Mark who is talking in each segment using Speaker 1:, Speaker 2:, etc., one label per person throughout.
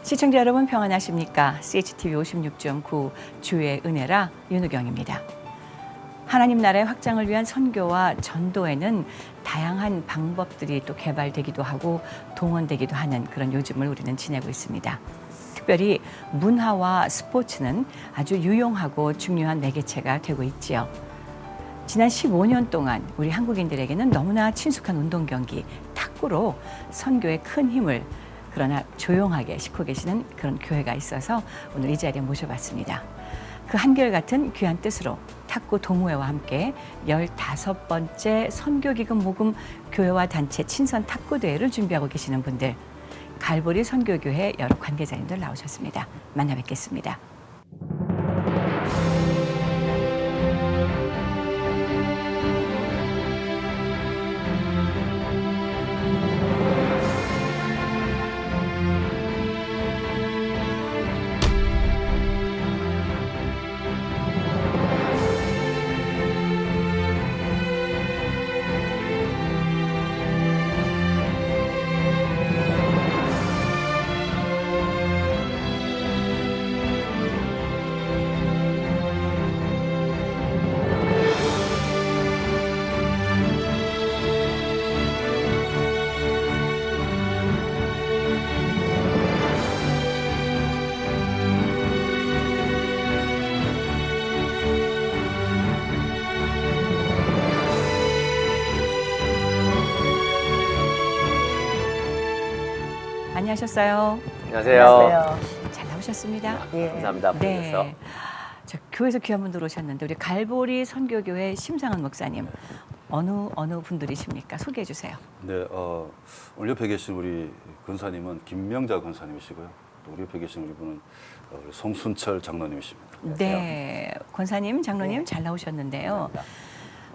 Speaker 1: 시청자 여러분 평안하십니까? CHTV 56.9 주의 은혜라 윤우경입니다. 하나님 나라의 확장을 위한 선교와 전도에는 다양한 방법들이 또 개발되기도 하고 동원되기도 하는 그런 요즘을 우리는 지내고 있습니다. 특별히 문화와 스포츠는 아주 유용하고 중요한 매개체가 되고 있지요. 지난 15년 동안 우리 한국인들에게는 너무나 친숙한 운동 경기 탁구로 선교에 큰 힘을 그러나 조용하게 싣고 계시는 그런 교회가 있어서 오늘 이 자리에 모셔봤습니다. 그 한결같은 귀한 뜻으로 탁구 동호회와 함께 15번째 선교기금 모금 교회와 단체 친선 탁구 대회를 준비하고 계시는 분들, 갈보리 선교교회 여러 관계자님들 나오셨습니다. 만나 뵙겠습니다. 안녕하셨어요?
Speaker 2: 안녕하세요.
Speaker 1: 잘 나오셨습니다.
Speaker 2: 예. 감사합니다.
Speaker 1: 네. 저 교회에서 귀한 분들 오셨는데 우리 갈보리 선교교회 심상은 목사님 어느 분들이십니까? 소개해 주세요.
Speaker 3: 네, 오늘 옆에 계신 우리 권사님은 김명자 권사님이시고요. 또 우리 옆에 계신 우리 분은 우리 송순철 장로님이십니다.
Speaker 1: 네, 권사님, 장로님 잘 나오셨는데요.
Speaker 2: 감사합니다.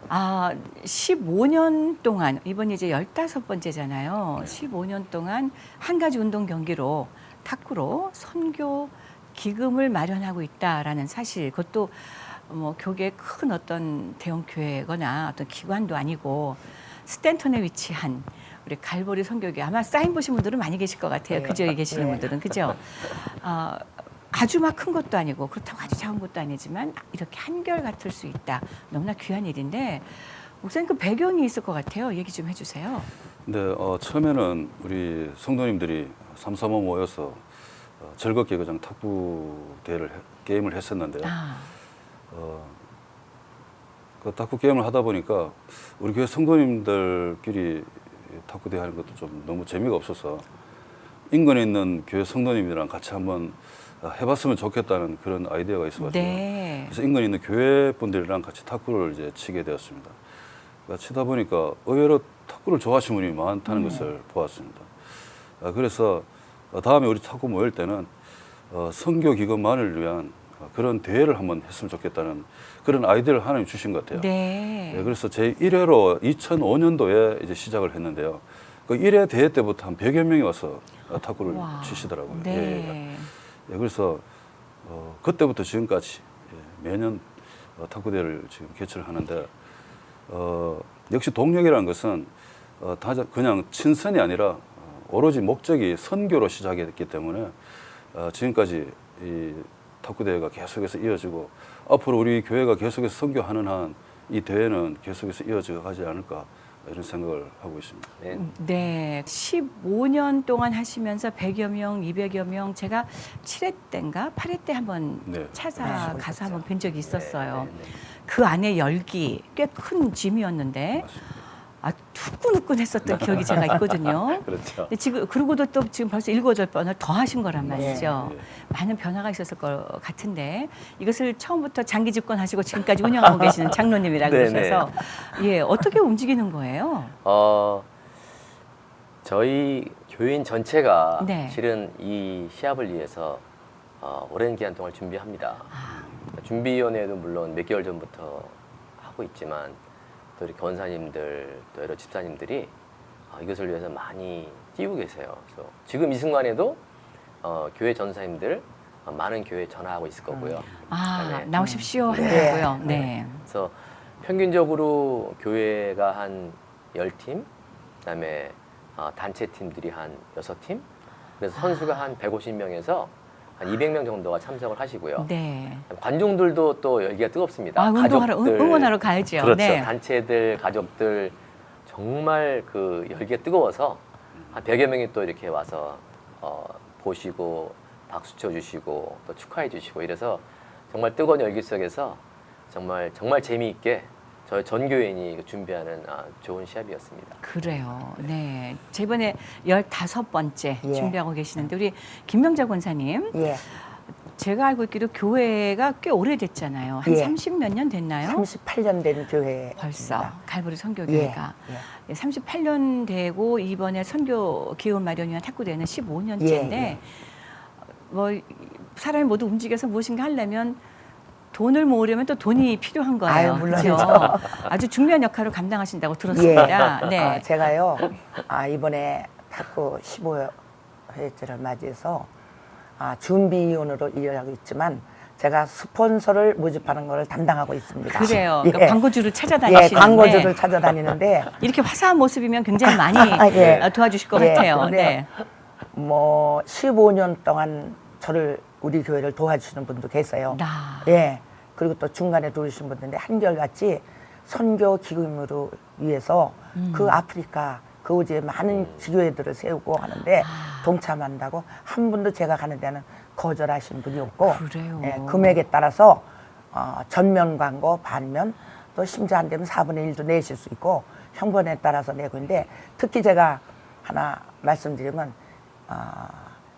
Speaker 1: 15년 동안 이번이 이제 15번째잖아요. 15년 동안 한 가지 운동 경기로 탁구로 선교 기금을 마련하고 있다라는 사실, 그것도 뭐 교계의 큰 어떤 대형 교회거나 어떤 기관도 아니고 스탠턴에 위치한 우리 갈보리 선교교회, 아마 사인 보신 분들은 많이 계실 것 같아요. 그 지역에 계시는 분들은, 그죠? 아주 막 큰 것도 아니고 그렇다고 아주 작은 것도 아니지만 이렇게 한결 같을 수 있다. 너무나 귀한 일인데 목사님 그 배경이 있을 것 같아요. 얘기 좀 해주세요.
Speaker 3: 네, 처음에는 우리 성도님들이 삼삼오 모여서 즐겁게 그냥 탁구 게임을 했었는데요. 그 탁구 게임을 하다 보니까 우리 교회 성도님들끼리 탁구 대회 하는 것도 좀 너무 재미가 없어서 인근에 있는 교회 성도님들이랑 같이 한번 해봤으면 좋겠다는 그런 아이디어가 있어가지고
Speaker 1: 네.
Speaker 3: 그래서 인근에 있는 교회 분들이랑 같이 탁구를 이제 치게 되었습니다. 그러니까 치다 보니까 의외로 탁구를 좋아하시는 분이 많다는 것을 보았습니다. 그래서 다음에 우리 탁구 모일 때는 선교 기금만을 위한 그런 대회를 한번 했으면 좋겠다는 그런 아이디어를 하나님 주신 것 같아요.
Speaker 1: 네.
Speaker 3: 그래서 제 1회로 2005년도에 이제 시작을 했는데요. 그 1회 대회 때부터 한 100여 명이 와서 탁구를
Speaker 1: 와.
Speaker 3: 치시더라고요.
Speaker 1: 네.
Speaker 3: 그래서 그때부터 지금까지 매년 탁구 대회를 지금 개최를 하는데 역시 동력이라는 것은 그냥 친선이 아니라 오로지 목적이 선교로 시작했기 때문에 지금까지 이 탁구 대회가 계속해서 이어지고 앞으로 우리 교회가 계속해서 선교하는 한 이 대회는 계속해서 이어져 가지 않을까 이런 생각을 하고 있습니다.
Speaker 1: 네. 15년 동안 하시면서 100여 명, 200여 명, 제가 7회 때인가 8회 때 한번 찾아가서 한번 뵌 적이 있었어요. 그 안에 열기 꽤 큰 짐이었는데 후끈후끈했었던 기억이 제가 있거든요.
Speaker 2: 그렇죠.
Speaker 1: 근데 그러고도 또 지금 벌써 7, 8번을 더 하신 거란 말이죠.
Speaker 3: 네.
Speaker 1: 많은 변화가 있었을 것 같은데 이것을 처음부터 장기 집권하시고 지금까지 운영하고 계시는 장로님이라고 그러셔서 어떻게 움직이는 거예요?
Speaker 2: 저희 교인 전체가
Speaker 1: 네.
Speaker 2: 실은 이 시합을 위해서 오랜 기간 동안 준비합니다. 준비위원회도 물론 몇 개월 전부터 하고 있지만 또 우리 권사님들 또 여러 집사님들이 이것을 위해서 많이 뛰고 계세요. 그래서 지금 이 순간에도 교회 전사님들 많은 교회에 전화하고 있을 거고요. 그다음에
Speaker 1: 나오십시오 하더라고요. 네.
Speaker 2: 그래서 평균적으로 교회가 한 10팀, 그다음에 단체 팀들이 한 6팀, 그래서 선수가 한 150명에서 한 200명 정도가 참석을 하시고요.
Speaker 1: 네.
Speaker 2: 관중들도 또 열기가 뜨겁습니다.
Speaker 1: 아, 운동하러 응원하러 가야죠.
Speaker 3: 그렇죠.
Speaker 1: 네.
Speaker 2: 단체들, 가족들 정말 그 열기가 뜨거워서 한 100여 명이 또 이렇게 와서 보시고 박수 쳐주시고 또 축하해 주시고 이래서 정말 뜨거운 열기 속에서 정말 재미있게 저희 전 교인이 준비하는 좋은 시합이었습니다.
Speaker 1: 그래요. 네. 제 이번에 15번째
Speaker 4: 예.
Speaker 1: 준비하고 계시는데 우리 김명자 권사님,
Speaker 4: 예,
Speaker 1: 제가 알고 있기로 교회가 꽤 오래됐잖아요. 한
Speaker 4: 예.
Speaker 1: 30몇 년 됐나요?
Speaker 4: 38년 된 교회.
Speaker 1: 벌써 갈보리 선교교회가
Speaker 4: 예.
Speaker 1: 38년 되고 이번에 선교 기원 마련위원 탁구대회는 15년째인데
Speaker 4: 예.
Speaker 1: 뭐 사람이 모두 움직여서 무엇인가 하려면 돈을 모으려면 또 돈이 필요한 거예요.
Speaker 4: 아유, 물론이죠.
Speaker 1: 그렇죠? 아주 중요한 역할을 감당하신다고 들었습니다. 네.
Speaker 4: 제가요, 이번에 탁구 15회째를 맞이해서 준비위원으로 일하고 있지만 제가 스폰서를 모집하는 걸 담당하고 있습니다.
Speaker 1: 그래요.
Speaker 4: 예.
Speaker 1: 그러니까 광고주를 찾아다니시는데
Speaker 4: 광고주를 찾아다니는데
Speaker 1: 이렇게 화사한 모습이면 굉장히 많이
Speaker 4: 예.
Speaker 1: 도와주실 것
Speaker 4: 예,
Speaker 1: 같아요.
Speaker 4: 근데
Speaker 1: 네.
Speaker 4: 뭐 15년 동안 우리 교회를 도와주시는 분도 계세요. 예. 그리고 또 중간에 도우신 분들인데 한결같이 선교 기금으로 위해서 그 아프리카 그 오지에 많은 지교회들을 세우고 하는데 동참한다고 한 분도 제가 가는 데는 거절하신 분이 없고
Speaker 1: 그래요.
Speaker 4: 예, 금액에 따라서 전면 광고 반면 또 심지어 안 되면 4분의 1도 내실 수 있고 형편에 따라서 내고 있는데 특히 제가 하나 말씀드리면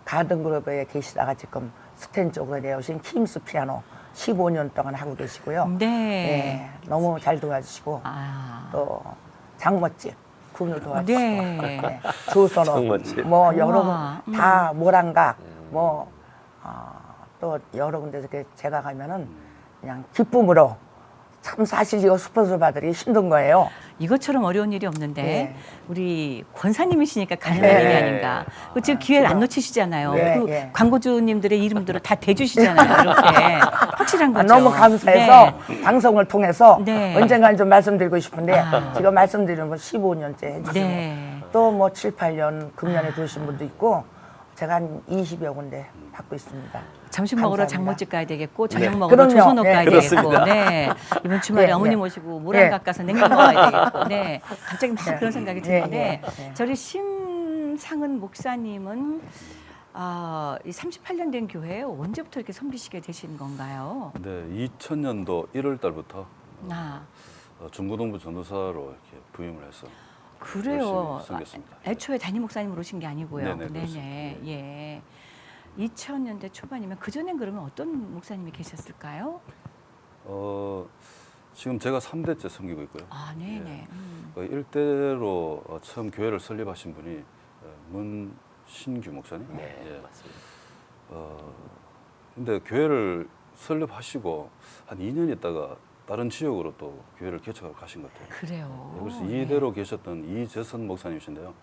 Speaker 4: 가든그룹에 계시다가 지금 스탠 쪽으로 내오신 킴스 피아노 15년 동안 하고 계시고요.
Speaker 1: 네.
Speaker 4: 예, 너무 잘 도와주시고 또 장멋집 그분을 도와주시고
Speaker 1: 네.
Speaker 4: 예, 조선업
Speaker 2: 장멋집.
Speaker 4: 뭐 여러
Speaker 1: 우와.
Speaker 4: 군 다 모란각 또 여러 군데서 이렇게 제가 가면은 그냥 기쁨으로 참 사실 이거 스폰서 받으기 힘든 거예요.
Speaker 1: 이것처럼 어려운 일이 없는데
Speaker 4: 네.
Speaker 1: 우리 권사님이시니까 가능한
Speaker 4: 네.
Speaker 1: 일이 아닌가. 그 지금 기회를 안 놓치시잖아요.
Speaker 4: 네,
Speaker 1: 그
Speaker 4: 네.
Speaker 1: 광고주님들의 이름들을 다 대주시잖아요. 이렇게 확실한 거죠.
Speaker 4: 너무 감사해서 방송을 통해서
Speaker 1: 네.
Speaker 4: 언젠간 좀 말씀드리고 싶은데 지금 말씀드리는 건 15년째 해주시고
Speaker 1: 네.
Speaker 4: 또 뭐 7, 8년 금년에 들으신 분도 있고 제가 한 20여 군데 받고 있습니다.
Speaker 1: 점심 먹으러
Speaker 4: 감사합니다.
Speaker 1: 장모집 가야 되겠고 저녁
Speaker 4: 네.
Speaker 1: 먹으러
Speaker 4: 그럼요.
Speaker 1: 조선업
Speaker 4: 네,
Speaker 1: 가야
Speaker 2: 그렇습니다.
Speaker 1: 되겠고 네. 이번 주말에
Speaker 4: 네,
Speaker 1: 어머니
Speaker 4: 네.
Speaker 1: 모시고 모란각 가서 냉면 먹어야 되겠고 네. 갑자기 막
Speaker 4: 네.
Speaker 1: 그런 생각이
Speaker 4: 네,
Speaker 1: 드는데
Speaker 4: 네.
Speaker 1: 저희 심상은 목사님은 이 38년 된 교회에 언제부터 이렇게 섬기시게 되신 건가요?
Speaker 3: 네, 2000년도 1월 달부터
Speaker 1: 아,
Speaker 3: 중고등부 전도사로 이렇게 부임을 해서
Speaker 1: 그래요.
Speaker 3: 열심히 섬겼습니다.
Speaker 1: 애초에 담임 목사님으로 오신 게 아니고요.
Speaker 3: 네네, 그렇습니다.
Speaker 1: 예. 2000년대 초반이면 그전엔 그러면 어떤 목사님이 계셨을까요?
Speaker 3: 지금 제가 3대째 섬기고 있고요.
Speaker 1: 아, 네네.
Speaker 3: 일대로 처음 교회를 설립하신 분이 문신규 목사님.
Speaker 2: 네,
Speaker 3: 예.
Speaker 2: 맞습니다.
Speaker 3: 근데 교회를 설립하시고 한 2년 있다가 다른 지역으로 또 교회를 개척하러 가신 것 같아요.
Speaker 1: 그래요.
Speaker 3: 그래서
Speaker 1: 네.
Speaker 3: 이대로 계셨던 이재선 목사님이신데요.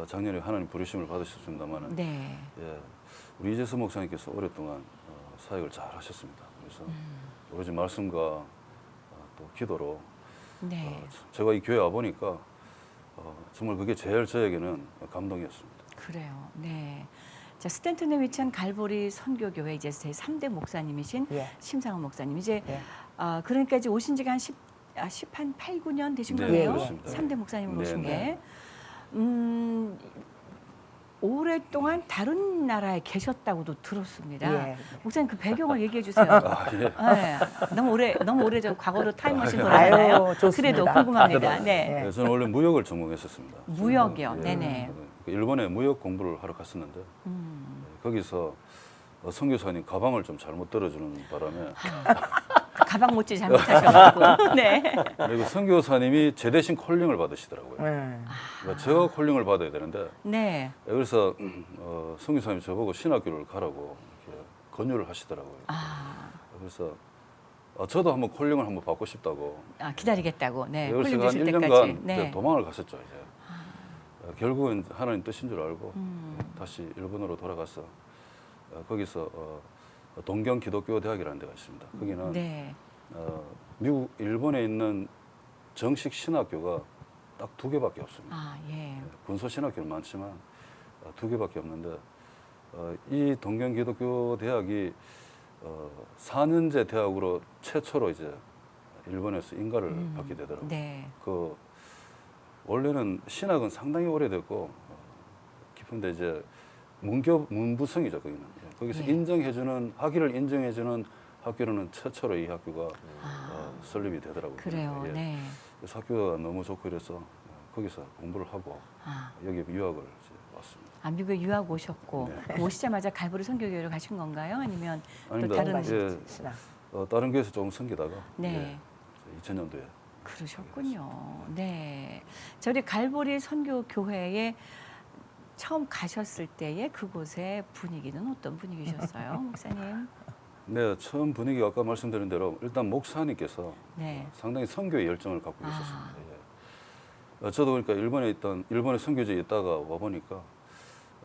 Speaker 3: 작년에 하나님 부르심을 받으셨습니다만은
Speaker 1: 네.
Speaker 3: 예, 우리 이재선 목사님께서 오랫동안 사역을 잘 하셨습니다. 그래서 오로지 말씀과 또 기도로
Speaker 1: 네.
Speaker 3: 제가 이 교회 와 보니까 정말 그게 제일 저에게는 감동이었습니다.
Speaker 1: 그래요. 네. 자, 스탠튼에 위치한 갈보리 선교교회 이제 제 3대 목사님이신
Speaker 4: 예.
Speaker 1: 심상은 목사님. 이제
Speaker 4: 예.
Speaker 1: 그러니까 이제 오신 지가 한 8, 9년 되신
Speaker 3: 네,
Speaker 1: 거네요.
Speaker 3: 그렇습니다.
Speaker 1: 3대 목사님으로
Speaker 3: 네,
Speaker 1: 오신
Speaker 3: 네.
Speaker 1: 게. 오랫동안 다른 나라에 계셨다고도 들었습니다.
Speaker 4: 예.
Speaker 1: 목사님 그 배경을 얘기해 주세요.
Speaker 3: 예.
Speaker 1: 네. 너무 오래 저 과거로 타임머신 돌아가나요?
Speaker 4: 아유, 좋습니다.
Speaker 1: 그래도 궁금합니다. 네.
Speaker 4: 네.
Speaker 3: 네, 저는 원래 무역을 전공했었습니다.
Speaker 1: 무역이요.
Speaker 3: 예,
Speaker 1: 네네.
Speaker 3: 일본에 무역 공부를 하러 갔었는데 거기서 선교사님 가방을 좀 잘못 들어주는 바람에
Speaker 1: 가방 못지 잘못하셔가지고. 네.
Speaker 3: 그리고 선교사님이 제 대신 콜링을 받으시더라고요. 그러니까 제가 콜링을 받아야 되는데
Speaker 1: 네.
Speaker 3: 그래서 선교사님이 저보고 신학교를 가라고 이렇게 권유를 하시더라고요. 그래서 저도 한번 콜링을 한번 받고 싶다고.
Speaker 1: 기다리겠다고. 네.
Speaker 3: 그래서
Speaker 1: 콜링
Speaker 3: 제가 한
Speaker 1: 주실
Speaker 3: 1년간
Speaker 1: 때까지.
Speaker 3: 이제
Speaker 1: 네.
Speaker 3: 도망을 갔었죠. 이제. 결국은 하나님 뜻인 줄 알고 다시 일본으로 돌아가서 거기서 동경 기독교 대학이라는 데가 있습니다. 거기는
Speaker 1: 네.
Speaker 3: 일본에 있는 정식 신학교가 딱 2개밖에 없습니다.
Speaker 1: 예.
Speaker 3: 군소 신학교는 많지만 2개밖에 없는데 이 동경기독교대학이 4년제 대학으로 최초로 이제 일본에서 인가를 받게 되더라고요.
Speaker 1: 네.
Speaker 3: 그 원래는 신학은 상당히 오래됐고 깊은데 이제 문부성이죠 거기는. 예, 거기서
Speaker 1: 예.
Speaker 3: 인정해주는 학위를 인정해주는 학교로는 최초로 이 학교가 설립이 되더라고요.
Speaker 1: 그래요.
Speaker 3: 예.
Speaker 1: 네.
Speaker 3: 그래서 학교가 너무 좋고 이래서 거기서 공부를 하고
Speaker 1: 아.
Speaker 3: 여기 유학을 이제 왔습니다.
Speaker 1: 아, 미국에 유학 오셨고 그 오시자마자 갈보리 선교교회로 가신 건가요? 아니면 또
Speaker 3: 아닙니다.
Speaker 1: 다른
Speaker 3: 예,
Speaker 4: 신학.
Speaker 3: 다른 교회에서 조금 섬기다가
Speaker 1: 네.
Speaker 3: 2000년도에
Speaker 1: 그러셨군요. 네. 저희 갈보리 선교교회에 처음 가셨을 때의 그곳의 분위기는 어떤 분위기셨어요, 목사님?
Speaker 3: 네, 처음 분위기가 아까 말씀드린 대로 일단 목사님께서
Speaker 1: 네.
Speaker 3: 상당히 선교에 열정을 갖고
Speaker 1: 아.
Speaker 3: 계셨습니다. 예. 저도 그러니까 일본의 선교지에 있다가 와 보니까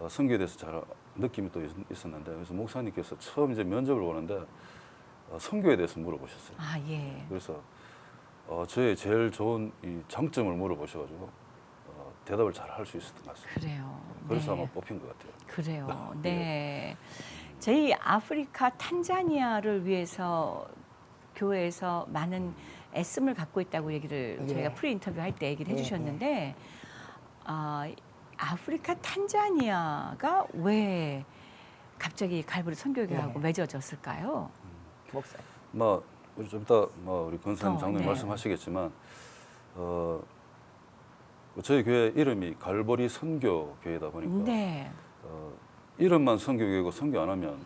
Speaker 3: 선교에 대해서 잘 느낌이 또 있었는데 그래서 목사님께서 처음 이제 면접을 보는데 선교에 대해서 물어보셨어요.
Speaker 1: 아, 예.
Speaker 3: 그래서 저의 제일 좋은 이 장점을 물어보셔가지고 대답을 잘 할 수 있었던 것 같습니다.
Speaker 1: 그래요.
Speaker 3: 그래서
Speaker 1: 네.
Speaker 3: 아마 뽑힌 것 같아요.
Speaker 1: 그래요. 네. 저희 아프리카 탄자니아를 위해서 교회에서 많은 애씀을 갖고 있다고 얘기를
Speaker 4: 예.
Speaker 1: 저희가 프리 인터뷰 할 때 얘기를
Speaker 4: 예,
Speaker 1: 해주셨는데 아프리카 탄자니아가 왜 갑자기 갈보리 선교교회하고
Speaker 4: 예.
Speaker 1: 맺어졌을까요?
Speaker 4: 목사.
Speaker 3: 우리 좀 이따 우리 권사님 장로님
Speaker 1: 네.
Speaker 3: 말씀하시겠지만 저희 교회 이름이 갈보리 선교교회다 보니까
Speaker 1: 네.
Speaker 3: 이름만 선교교회고 선교 안 하면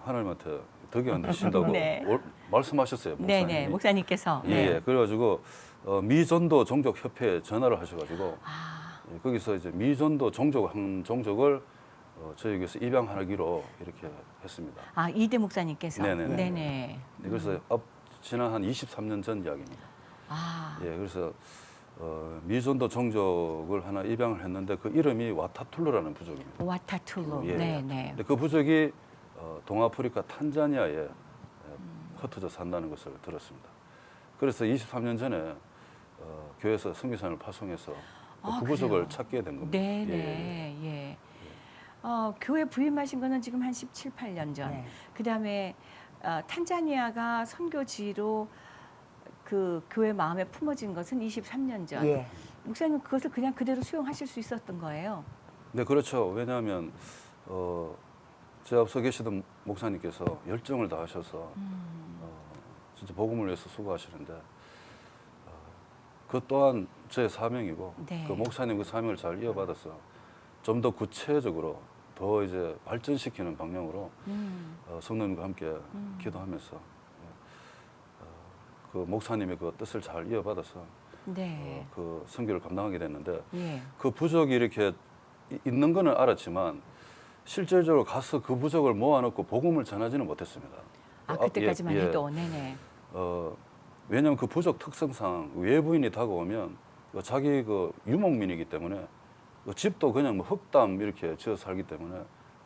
Speaker 3: 하나님한테 덕이 안 되신다고
Speaker 1: 네.
Speaker 3: 말씀하셨어요. 목사님이.
Speaker 1: 네네. 목사님께서.
Speaker 3: 예, 예. 그래가지고 미전도 종족협회에 전화를 하셔가지고
Speaker 1: 아,
Speaker 3: 예, 거기서 이제 미전도 종족 한 종족을 저희 교회에서 입양하기로 이렇게 했습니다.
Speaker 1: 아, 이대 목사님께서.
Speaker 3: 네네네.
Speaker 1: 네네.
Speaker 3: 네, 그래서 지난 한 23년 전 이야기입니다.
Speaker 1: 아,
Speaker 3: 예, 그래서 미전도 종족을 하나 입양을 했는데 그 이름이 와타툴루라는 부족입니다.
Speaker 1: 와타툴루.
Speaker 3: 예.
Speaker 1: 네네.
Speaker 3: 근데 그 부족이 동아프리카 탄자니아에 흩어져 산다는 것을 들었습니다. 그래서 23년 전에 교회에서 선교사를 파송해서
Speaker 1: 아,
Speaker 3: 그 부족을
Speaker 1: 그래요?
Speaker 3: 찾게 된 겁니다.
Speaker 1: 네네. 예. 교회 부임하신 거는 지금 한 17, 18년 전.
Speaker 4: 네.
Speaker 1: 그다음에 탄자니아가 선교지로 그 교회 마음에 품어진 것은 23년 전.
Speaker 4: 예.
Speaker 1: 목사님 그것을 그냥 그대로 수용하실 수 있었던 거예요.
Speaker 3: 네, 그렇죠. 왜냐하면 제 앞서 계시던 목사님께서 열정을 다하셔서 진짜 복음을 위해서 수고하시는데 그 또한 제 사명이고
Speaker 1: 네.
Speaker 3: 그 목사님 그 사명을 잘 이어받아서 좀 더 구체적으로 더 이제 발전시키는 방향으로 성도님과 함께 기도하면서 그 목사님의 그 뜻을 잘 이어받아서
Speaker 1: 네.
Speaker 3: 그 선교를 감당하게 됐는데
Speaker 1: 예.
Speaker 3: 그 부족이 이렇게 있는 거는 알았지만 실질적으로 가서 그 부족을 모아놓고 복음을 전하지는 못했습니다.
Speaker 1: 아, 그때까지만
Speaker 3: 예, 예.
Speaker 1: 해도. 네네.
Speaker 3: 왜냐하면 그 부족 특성상 외부인이 다가오면 자기 그 유목민이기 때문에 그 집도 그냥 뭐 흙담 이렇게 지어 살기 때문에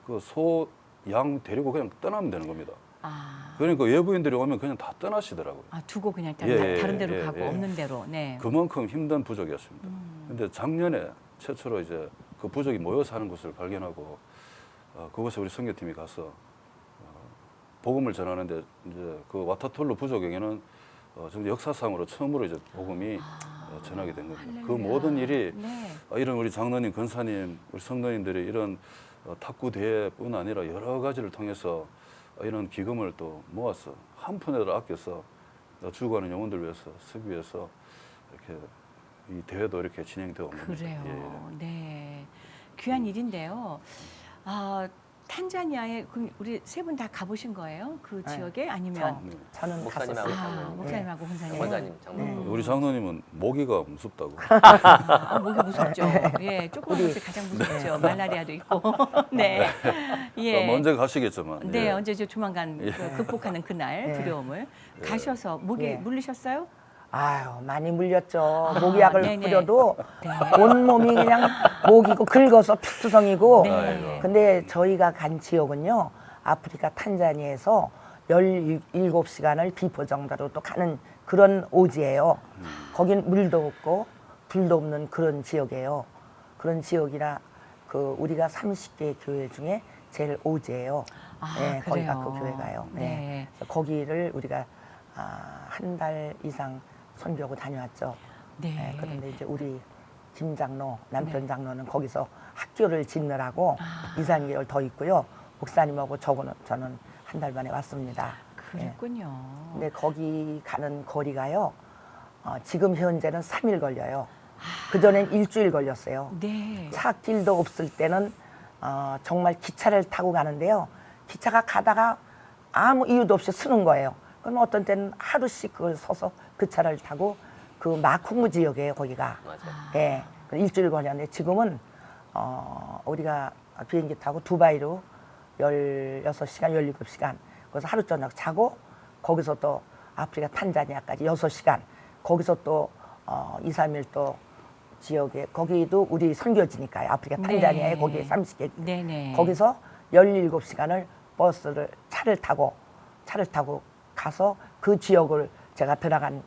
Speaker 3: 그 소, 양 데리고 그냥 떠나면 되는 겁니다.
Speaker 1: 아,
Speaker 3: 그러니까 외부인들이 오면 그냥 다 떠나시더라고요.
Speaker 1: 두고 그냥
Speaker 3: 예,
Speaker 1: 다른 데로
Speaker 3: 예,
Speaker 1: 가고
Speaker 3: 예.
Speaker 1: 없는 데로. 네.
Speaker 3: 그만큼 힘든 부족이었습니다. 근데 작년에 최초로 이제 그 부족이 모여 사는 곳을 발견하고 그곳에 우리 선교팀이 가서 복음을 전하는데 이제 그 와타툴루 부족에게는 정말 역사상으로 처음으로 이제 복음이 전하게 된 겁니다. 그
Speaker 1: 할렐루야.
Speaker 3: 모든 일이
Speaker 1: 네.
Speaker 3: 이런 우리 장로님, 권사님, 우리 성도님들이 이런 탁구 대회뿐 아니라 여러 가지를 통해서 이런 기금을 또 모아서 한 푼에도 아껴서 죽어가는 영혼들 위해서 쓰기 위해서 이렇게 이 대회도 이렇게 진행되어 옵니다.
Speaker 1: 그래요.
Speaker 3: 예.
Speaker 1: 네. 귀한 일인데요. 탄자니아에 우리 세 분 다 가보신 거예요? 그
Speaker 4: 네.
Speaker 1: 지역에 아니면
Speaker 4: 저는
Speaker 2: 목사님하고
Speaker 4: 갔었어요.
Speaker 1: 목사님하고 권사님.
Speaker 2: 권사님, 장로님.
Speaker 3: 우리 장로님은 모기가 무섭다고.
Speaker 1: 목이 무섭죠. 예, 조그만 것이 가장 무섭죠. 말라리아도 있고. 네. 예.
Speaker 3: 먼저 가시겠지만.
Speaker 1: 네,
Speaker 3: 예.
Speaker 1: 언제 조만간 극복하는 그날
Speaker 4: 예.
Speaker 1: 두려움을 가셔서 목이
Speaker 4: 예.
Speaker 1: 물리셨어요?
Speaker 4: 아유, 많이 물렸죠. 모기약을
Speaker 1: 네네.
Speaker 4: 뿌려도
Speaker 1: 네.
Speaker 4: 온몸이 그냥 모기고 긁어서 피투성이고.
Speaker 1: 네.
Speaker 4: 근데 저희가 간 지역은요, 아프리카 탄자니아에서 17시간을 비포정다로 또 가는 그런 오지예요. 거긴 물도 없고 불도 없는 그런 지역이에요. 그런 지역이라 그 우리가 30개 교회 중에 제일 오제예요.
Speaker 1: 아,
Speaker 4: 네, 거기가
Speaker 1: 그래요?
Speaker 4: 그 교회가요. 네.
Speaker 1: 네.
Speaker 4: 그래서 거기를 우리가 한 달 이상 선교하고 다녀왔죠.
Speaker 1: 네.
Speaker 4: 그런데 이제 우리 김 장로, 남편
Speaker 1: 네.
Speaker 4: 장로는 거기서 학교를 짓느라고 2, 3개월 더 있고요. 목사님하고 저는 한 달 만에 왔습니다.
Speaker 1: 그랬군요.
Speaker 4: 근데 거기 가는 거리가요. 지금 현재는 3일 걸려요. 그전엔 일주일 걸렸어요.
Speaker 1: 네.
Speaker 4: 차길도 없을 때는 정말 기차를 타고 가는데요. 기차가 가다가 아무 이유도 없이 쓰는 거예요. 그럼 어떤 때는 하루씩 그걸 서서 그 차를 타고 그 마쿵구 지역이에요, 거기가.
Speaker 2: 맞아요.
Speaker 4: 예. 일주일 걸렸는데 지금은 우리가 비행기 타고 두바이로 16시간, 17시간. 그래서 하루 저녁 자고 거기서 또 아프리카 탄자니아까지 6시간. 거기서 또 2, 3일 또 지역에 거기도 우리 선교지니까요. 아프리카 탄자니아에
Speaker 1: 네.
Speaker 4: 거기에 30개.
Speaker 1: 네네.
Speaker 4: 거기서 17시간을 차를 타고 가서 그 지역을 제가 들어간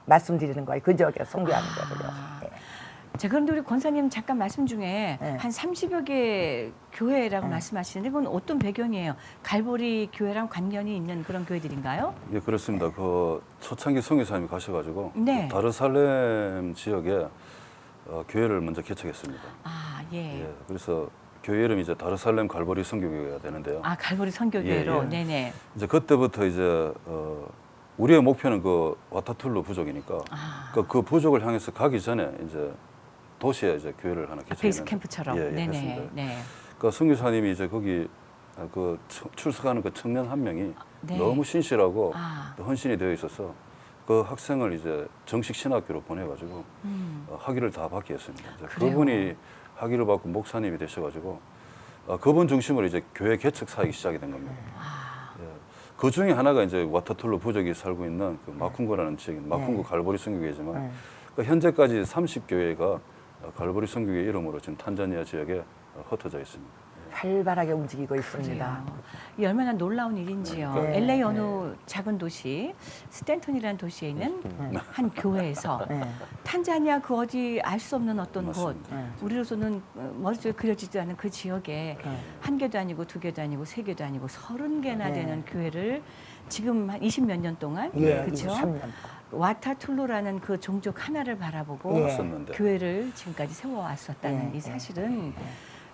Speaker 4: 말씀드리는 거예요. 그 지역에 선교하는 거예요. 예.
Speaker 1: 자, 그런데 우리 권사님 잠깐 말씀 중에
Speaker 4: 네.
Speaker 1: 한 30여 개 교회라고 말씀하시는데 그건 어떤 배경이에요? 갈보리 교회랑 관련이 있는 그런 교회들인가요?
Speaker 3: 예, 그렇습니다. 그 초창기 선교사님이 가셔가지고
Speaker 1: 네.
Speaker 3: 그 다르살렘 지역에 교회를 먼저 개척했습니다.
Speaker 1: 아, 예.
Speaker 3: 예, 그래서 교회 이름이 이제 다르살렘 갈보리 선교교회가 되는데요.
Speaker 1: 아, 갈보리 선교교회로.
Speaker 3: 예, 예.
Speaker 1: 네네.
Speaker 3: 이제 그때부터 이제 우리의 목표는 그 와타툴루 부족이니까 그 부족을 향해서 가기 전에 이제 도시에 이제 교회를 하나 개척했는데
Speaker 1: 베이스 캠프처럼.
Speaker 3: 예, 예,
Speaker 1: 네네.
Speaker 3: 했습니다.
Speaker 1: 네.
Speaker 3: 그 선교사님이 이제 거기 그 출석하는 그 청년 한 명이
Speaker 1: 네.
Speaker 3: 너무 신실하고
Speaker 1: 아.
Speaker 3: 또 헌신이 되어 있어서 그 학생을 이제 정식 신학교로 보내가지고 학위를 다 받게 했습니다. 이제
Speaker 1: 그래요?
Speaker 3: 그분이 학위를 받고 목사님이 되셔가지고 그분 중심으로 이제 교회 개척 사역이 시작이 된 겁니다. 예. 그 중에 하나가 이제 와타툴루 부족이 살고 있는 그 마쿵고라는 지역인 마쿵고 갈보리 선교교회지만 그 현재까지 30교회가 갈보리 선교회 이름으로 지금 탄자니아 지역에 흩어져 있습니다.
Speaker 4: 활발하게 움직이고 있습니다.
Speaker 1: 그래요. 이 얼마나 놀라운 일인지요.
Speaker 4: 네.
Speaker 1: LA 어느 작은 도시 스탠턴이라는 도시에 있는 한 교회에서
Speaker 4: 네.
Speaker 1: 탄자니아 그 어디 알 수 없는 어떤
Speaker 3: 맞습니다.
Speaker 1: 곳, 우리로서는 머릿속에 그려지지도 않은 그 지역에 한 개도 아니고 두 개도 아니고 세 개도 아니고 30개나
Speaker 4: 네.
Speaker 1: 되는 교회를 지금 한 20몇 년 동안
Speaker 4: 예,
Speaker 1: 그렇죠?
Speaker 4: 23년.
Speaker 1: 와타툴루라는 그 종족 하나를 바라보고
Speaker 4: 예.
Speaker 3: 맞섰는데
Speaker 1: 교회를 지금까지 세워왔었다는
Speaker 4: 예,
Speaker 1: 이 사실은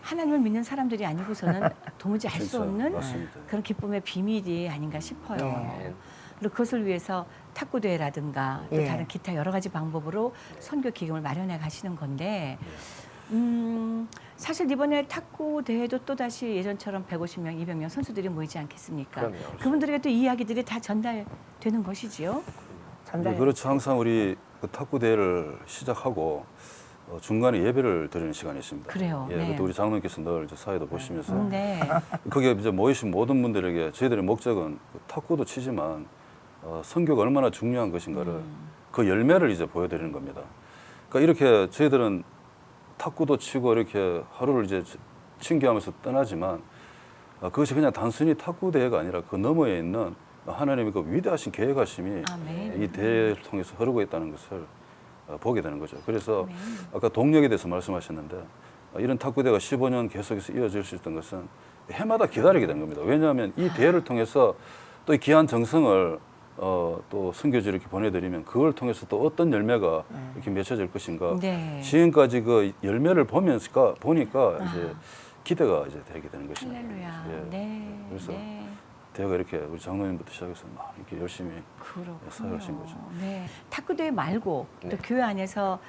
Speaker 1: 하나님을 믿는 사람들이 아니고서는 도무지 알 수
Speaker 3: 진짜
Speaker 1: 없는
Speaker 3: 맞습니다.
Speaker 1: 그런 기쁨의 비밀이 아닌가 싶어요.
Speaker 2: 네.
Speaker 1: 그리고 그것을 위해서 탁구대회라든가 또
Speaker 4: 예.
Speaker 1: 다른 기타 여러 가지 방법으로 선교 기금을 마련해 가시는 건데 사실 이번에 탁구 대회도 또 다시 예전처럼 150명, 200명 선수들이 모이지 않겠습니까?
Speaker 2: 그럼요.
Speaker 1: 그분들에게 또 이 이야기들이 다 전달되는 것이지요.
Speaker 4: 전달.
Speaker 3: 네, 그렇죠. 항상 우리 그 탁구 대회를 시작하고 중간에 예배를 드리는 시간이 있습니다.
Speaker 1: 그래요.
Speaker 3: 예,
Speaker 1: 네.
Speaker 3: 그것도 우리 장로님께서 늘 이제 사회도 보시면서
Speaker 1: 네.
Speaker 3: 거기에 이제 모이신 모든 분들에게 저희들의 목적은 그 탁구도 치지만 선교가 얼마나 중요한 것인가를 그 열매를 이제 보여드리는 겁니다. 그러니까 이렇게 저희들은 탁구도 치고 이렇게 하루를 이제 친교하면서 떠나지만 그것이 그냥 단순히 탁구 대회가 아니라 그 너머에 있는 하나님의 그 위대하신 계획하심이
Speaker 1: 아멘.
Speaker 3: 이 대회를 통해서 흐르고 있다는 것을 보게 되는 거죠. 그래서
Speaker 1: 아멘.
Speaker 3: 아까 동력에 대해서 말씀하셨는데 이런 탁구대회가 15년 계속해서 이어질 수 있던 것은 해마다 기다리게 되는 겁니다. 왜냐하면 이 대회를 통해서 또 이 귀한 정성을 또 선교지를 이렇게 보내드리면 그걸 통해서 또 어떤 열매가 이렇게 맺혀질 것인가.
Speaker 1: 네.
Speaker 3: 지금까지 그 열매를 보니까 이제 기대가 이제 되게 되는 것입니다.
Speaker 1: 할렐루야.
Speaker 3: 예.
Speaker 1: 네.
Speaker 3: 그래서
Speaker 1: 네.
Speaker 3: 대회가 이렇게 우리 장로님부터 시작해서 막 이렇게 열심히
Speaker 1: 그렇군요.
Speaker 3: 사역하신 거죠.
Speaker 1: 네. 탁구대회 말고
Speaker 2: 네.
Speaker 1: 또 교회 안에서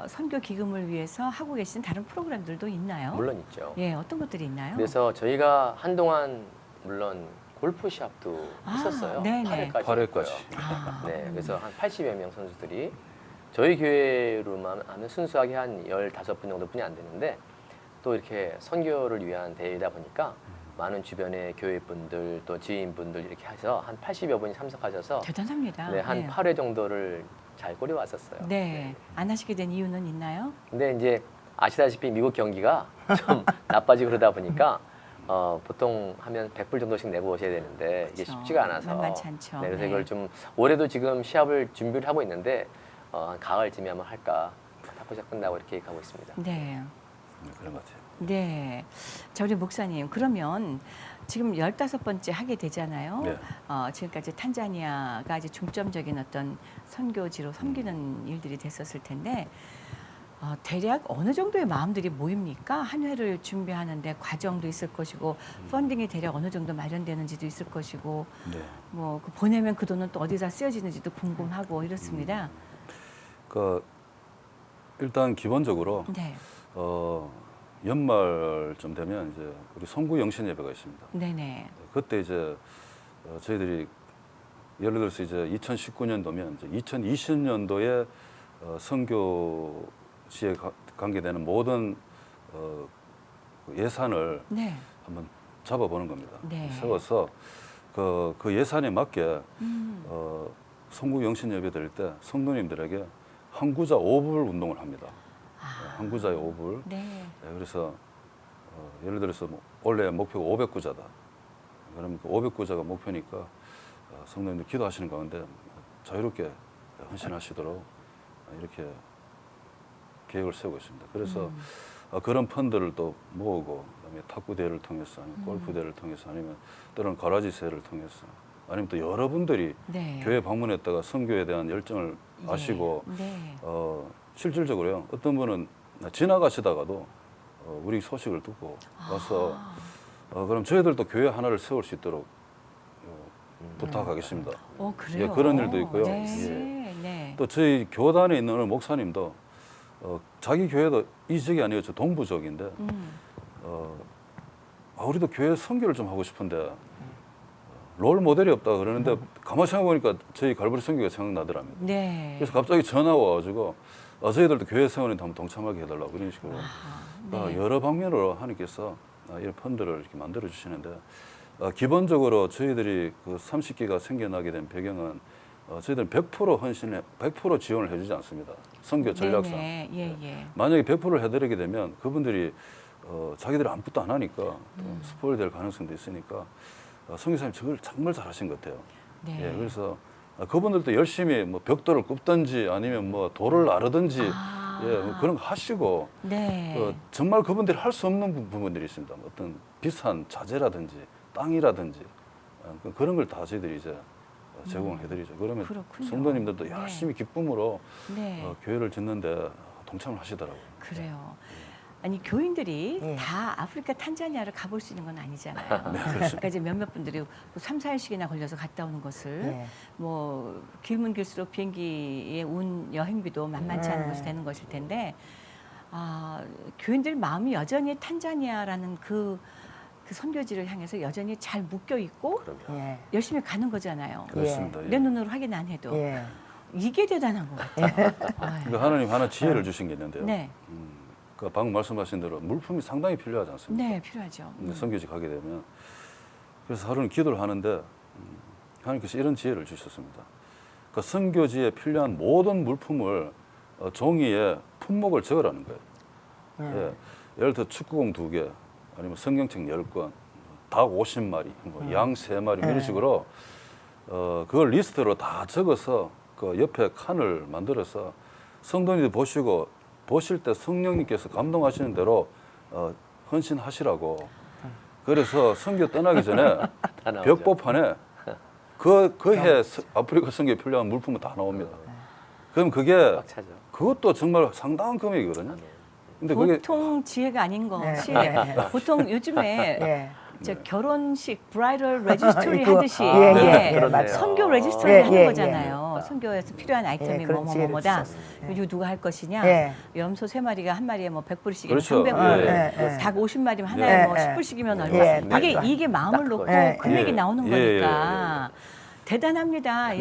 Speaker 1: 선교 기금을 위해서 하고 계신 다른 프로그램들도 있나요?
Speaker 2: 물론 있죠.
Speaker 1: 예, 어떤 것들이 있나요?
Speaker 2: 그래서 저희가 한동안 물론 골프 시합도 했었어요.
Speaker 1: 네네.
Speaker 2: 8회까지.
Speaker 3: 8회까지.
Speaker 1: 아,
Speaker 2: 네, 그래서 한 80여 명 선수들이 저희 교회로만 하면 순수하게 한 15분 정도뿐이 안 되는데 또 이렇게 선교를 위한 대회이다 보니까 많은 주변의 교회분들 또 지인분들 이렇게 해서 한 80여 분이 참석하셔서
Speaker 1: 대단합니다.
Speaker 2: 네, 한 8회 정도를 잘 꾸려왔었어요.
Speaker 1: 네. 안 하시게 된 이유는 있나요?
Speaker 2: 근데 이제 아시다시피 미국 경기가 좀 나빠지고 그러다 보니까 보통 하면 100불 정도씩 내고 오셔야 되는데 이게
Speaker 1: 그렇죠.
Speaker 2: 쉽지가 않아서
Speaker 1: 만만치 않죠.
Speaker 2: 네, 그래서
Speaker 1: 네.
Speaker 2: 이걸 좀 올해도 지금 시합을 준비를 하고 있는데 한 가을쯤에 한번 할까 탁구 시합 끝나고 이렇게 가고 있습니다.
Speaker 1: 네.
Speaker 3: 그런 것 같아요.
Speaker 1: 네. 자, 우리 목사님, 그러면 지금 15번째 하게 되잖아요.
Speaker 3: 네.
Speaker 1: 지금까지 탄자니아가 아주 중점적인 어떤 선교지로 섬기는 일들이 됐었을 텐데, 대략 어느 정도의 마음들이 모입니까? 한 회를 준비하는데 과정도 있을 것이고, 펀딩이 대략 어느 정도 마련되는지도 있을 것이고,
Speaker 3: 네.
Speaker 1: 뭐 보내면 그 돈은 또 어디다 쓰여지는지도 궁금하고 이렇습니다.
Speaker 3: 그 일단 기본적으로
Speaker 1: 네.
Speaker 3: 연말쯤 되면 이제 우리 송구 영신 예배가 있습니다.
Speaker 1: 네네.
Speaker 3: 그때 이제 저희들이 예를 들어서 이제 2019년도면 이제 2020년도에 선교지에 관계되는 모든 그 예산을
Speaker 1: 네.
Speaker 3: 한번 잡아보는 겁니다.
Speaker 1: 네.
Speaker 3: 세워서 그 예산에 맞게
Speaker 1: 음.
Speaker 3: 송구 영신 예배 드릴 때 성도님들에게 한 구자 5불 운동을 합니다. 한 구자에 5불.
Speaker 1: 네.
Speaker 3: 네, 그래서 예를 들어서 뭐 원래 목표가 500구자다. 그러면 그 500구자가 목표니까 성도님들 기도하시는 가운데 자유롭게 헌신하시도록 이렇게 계획을 세우고 있습니다. 그래서 그런 펀드를 또 모으고 그다음에 탁구 대회를 통해서 아니면 골프 대회를 통해서 아니면 또는 가라지 세를 통해서 아니면 또 여러분들이
Speaker 1: 네.
Speaker 3: 교회 방문했다가 선교에 대한 열정을
Speaker 1: 예.
Speaker 3: 아시고
Speaker 1: 네.
Speaker 3: 실질적으로요. 어떤 분은 지나가시다가도 우리 소식을 듣고 와서 그럼 저희들도 교회 하나를 세울 수 있도록 부탁하겠습니다.
Speaker 1: 그래요.
Speaker 3: 예, 그런 일도 있고요.
Speaker 1: 네.
Speaker 3: 예.
Speaker 1: 네.
Speaker 3: 또 저희 교단에 있는 어느 목사님도 자기 교회도 이 지역이 아니고 동부 지역인데 우리도 교회 선교를 좀 하고 싶은데 롤 모델이 없다 그러는데 가만히 생각해보니까 저희 갈보리 선교가 생각나더랍니다.
Speaker 1: 네.
Speaker 3: 그래서 갑자기 전화가 와가지고 저희들도 교회 생활에 한번 동참하게 해달라고 그런 식으로
Speaker 1: 네.
Speaker 3: 여러 방면으로 하나님께서 이런 펀드를 이렇게 만들어 주시는데 기본적으로 저희들이 그 30기가 생겨나게 된 배경은 저희들은 100% 헌신에 100% 지원을 해주지 않습니다. 선교 전략상.
Speaker 1: 네네. 예, 예.
Speaker 3: 만약에 100%를 해드리게 되면 그분들이 자기들이 아무것도 안 하니까 또 스포일 될 가능성도 있으니까 선교사님 저걸 정말 잘하신 것 같아요.
Speaker 1: 네.
Speaker 3: 예, 그래서 그분들도 열심히 뭐 벽돌을 굽든지 아니면 뭐 돌을 나르든지 예, 뭐 그런 거 하시고
Speaker 1: 네.
Speaker 3: 정말 그분들이 할 수 없는 부분들이 있습니다. 어떤 비싼 자재라든지 땅이라든지 그런 걸 다 저희들이 이제 제공을 해드리죠. 그러면
Speaker 1: 그렇군요.
Speaker 3: 성도님들도
Speaker 1: 네.
Speaker 3: 열심히 기쁨으로
Speaker 1: 네.
Speaker 3: 교회를 짓는데 동참을 하시더라고요.
Speaker 1: 그래요. 아니 교인들이
Speaker 4: 네.
Speaker 1: 다 아프리카 탄자니아를 가볼 수 있는 건 아니잖아요.
Speaker 3: 네,
Speaker 1: 그러니까 이제 몇몇 분들이 3, 4일씩이나 걸려서 갔다 오는 것을
Speaker 4: 네.
Speaker 1: 뭐 길면 길수록 비행기의 운 여행비도 만만치 않은 것이 되는 것일 텐데 교인들 마음이 여전히 탄자니아라는 그 선교지를 향해서 여전히 잘 묶여 있고
Speaker 4: 예.
Speaker 1: 열심히 가는 거잖아요.
Speaker 3: 그렇습니다. 예.
Speaker 1: 내 눈으로 확인 안 해도
Speaker 4: 예.
Speaker 1: 이게 대단한 것 같아요. 아유.
Speaker 3: 그러니까 하나님 하나 지혜를 주신 게 있는데요.
Speaker 1: 네,
Speaker 3: 그 방금 말씀하신 대로 물품이 상당히 필요하지 않습니까?
Speaker 1: 네 필요하죠.
Speaker 3: 선교지 가게 되면 그래서 하루는 기도를 하는데 하나님께서 이런 지혜를 주셨습니다. 그 선교지에 필요한 모든 물품을 종이에 품목을 적으라는 거예요. 예. 예를 들어 축구공 2개, 아니면 성경책 10권, 닭 50마리, 뭐 양 3마리 이런 식으로 그걸 리스트로 다 적어서 그 옆에 칸을 만들어서 성도님들 보실 때 성령님께서 감동하시는 대로 헌신하시라고. 그래서 선교 떠나기 전에
Speaker 2: 다 나오죠.
Speaker 3: 벽보판에 그해 아프리카 선교에 필요한 물품은 다 나옵니다. 그럼 그게
Speaker 2: 꽉 차죠.
Speaker 3: 그것도 정말 상당한 금액이거든요. 근데 그게
Speaker 1: 보통 지혜가 아닌 것이
Speaker 4: 네.
Speaker 1: 보통 요즘에
Speaker 4: 예.
Speaker 1: 저 결혼식 브라이덜 레지스토리
Speaker 4: 이거,
Speaker 1: 하듯이
Speaker 4: 예,
Speaker 2: 그러네요.
Speaker 4: 맞아요.
Speaker 1: 선교 레지스토리를
Speaker 4: 예,
Speaker 1: 하는
Speaker 4: 예,
Speaker 1: 거잖아요. 선교에서 필요한 아이템이
Speaker 4: 그런 지혜를
Speaker 1: 뭐뭐뭐다.
Speaker 4: 주셨어요.
Speaker 1: 이거 누가 할 것이냐.
Speaker 4: 예.
Speaker 1: 염소 3마리가 한 마리에 뭐 100불씩이면
Speaker 3: 그렇죠.
Speaker 1: 300불.
Speaker 4: 예.
Speaker 1: 닭 50마리면 하나에
Speaker 4: 예,
Speaker 1: 뭐
Speaker 4: 예.
Speaker 1: 10불씩이면 얼마.
Speaker 4: 예,
Speaker 1: 이게 마음을
Speaker 2: 딱
Speaker 1: 놓고
Speaker 2: 그거예요.
Speaker 1: 금액이
Speaker 3: 예.
Speaker 1: 나오는
Speaker 3: 예,
Speaker 1: 거니까. 대단합니다. 이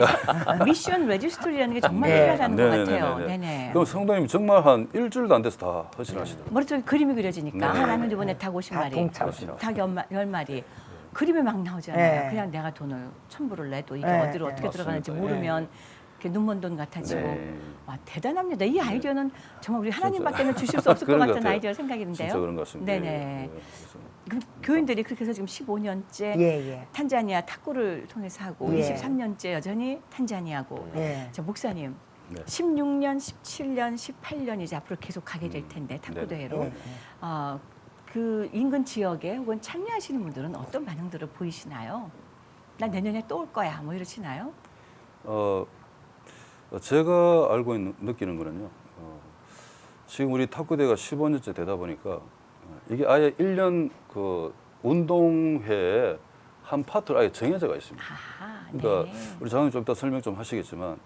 Speaker 1: 미션 레지스토리라는 게 정말
Speaker 4: 네.
Speaker 1: 필요하다는 것 같아요.
Speaker 3: 네네네네.
Speaker 1: 네네.
Speaker 3: 그럼 성도님이 정말 한 일주일도 안 돼서 다 헌신하시더라고요.
Speaker 1: 머릿속에 그림이 그려지니까
Speaker 3: 네.
Speaker 1: 하나면 이번에 닭
Speaker 4: 다
Speaker 1: 50마리,
Speaker 4: 동참.
Speaker 1: 닭 10마리. 그림이 막 나오잖아요.
Speaker 4: 네.
Speaker 1: 그냥 내가 돈을 1,000불을 내도 이게
Speaker 4: 네.
Speaker 1: 어디로 어떻게
Speaker 3: 맞습니다.
Speaker 1: 들어가는지
Speaker 3: 네.
Speaker 1: 모르면 이렇게 눈먼 돈 같아지고.
Speaker 2: 네.
Speaker 1: 와, 대단합니다. 이 아이디어는 정말 우리 하나님밖에는 주실 수 없을 것
Speaker 3: 그런 것
Speaker 1: 같은
Speaker 3: 같아요.
Speaker 1: 아이디어 생각인데요.
Speaker 3: 진짜 그런 것 같습니다.
Speaker 1: 네네.
Speaker 3: 예, 그래서
Speaker 1: 그럼 교인들이 그렇게 해서 지금 15년째
Speaker 4: 예, 예.
Speaker 1: 탄자니아 탁구를 통해서 하고
Speaker 4: 예.
Speaker 1: 23년째 여전히 탄자니아고.
Speaker 4: 예.
Speaker 1: 자, 목사님.
Speaker 3: 네.
Speaker 1: 16년, 17년, 18년 이제 앞으로 계속 가게 될 텐데 탁구
Speaker 3: 네.
Speaker 1: 대회로.
Speaker 4: 예.
Speaker 1: 어, 그 인근 지역에 혹은 참여하시는 분들은 어떤 반응들을 보이시나요? 난 내년에 또 올 거야, 뭐 이러시나요?
Speaker 3: 제가 알고 있는 느끼는 거는요. 지금 우리 탁구대가 15년째 되다 보니까 이게 아예 1년 그 운동회에 한 파트로 아예 정해져가 있습니다.
Speaker 1: 아하,
Speaker 3: 그러니까
Speaker 1: 네.
Speaker 3: 우리 장관님 좀 이따 설명 좀 하시겠지만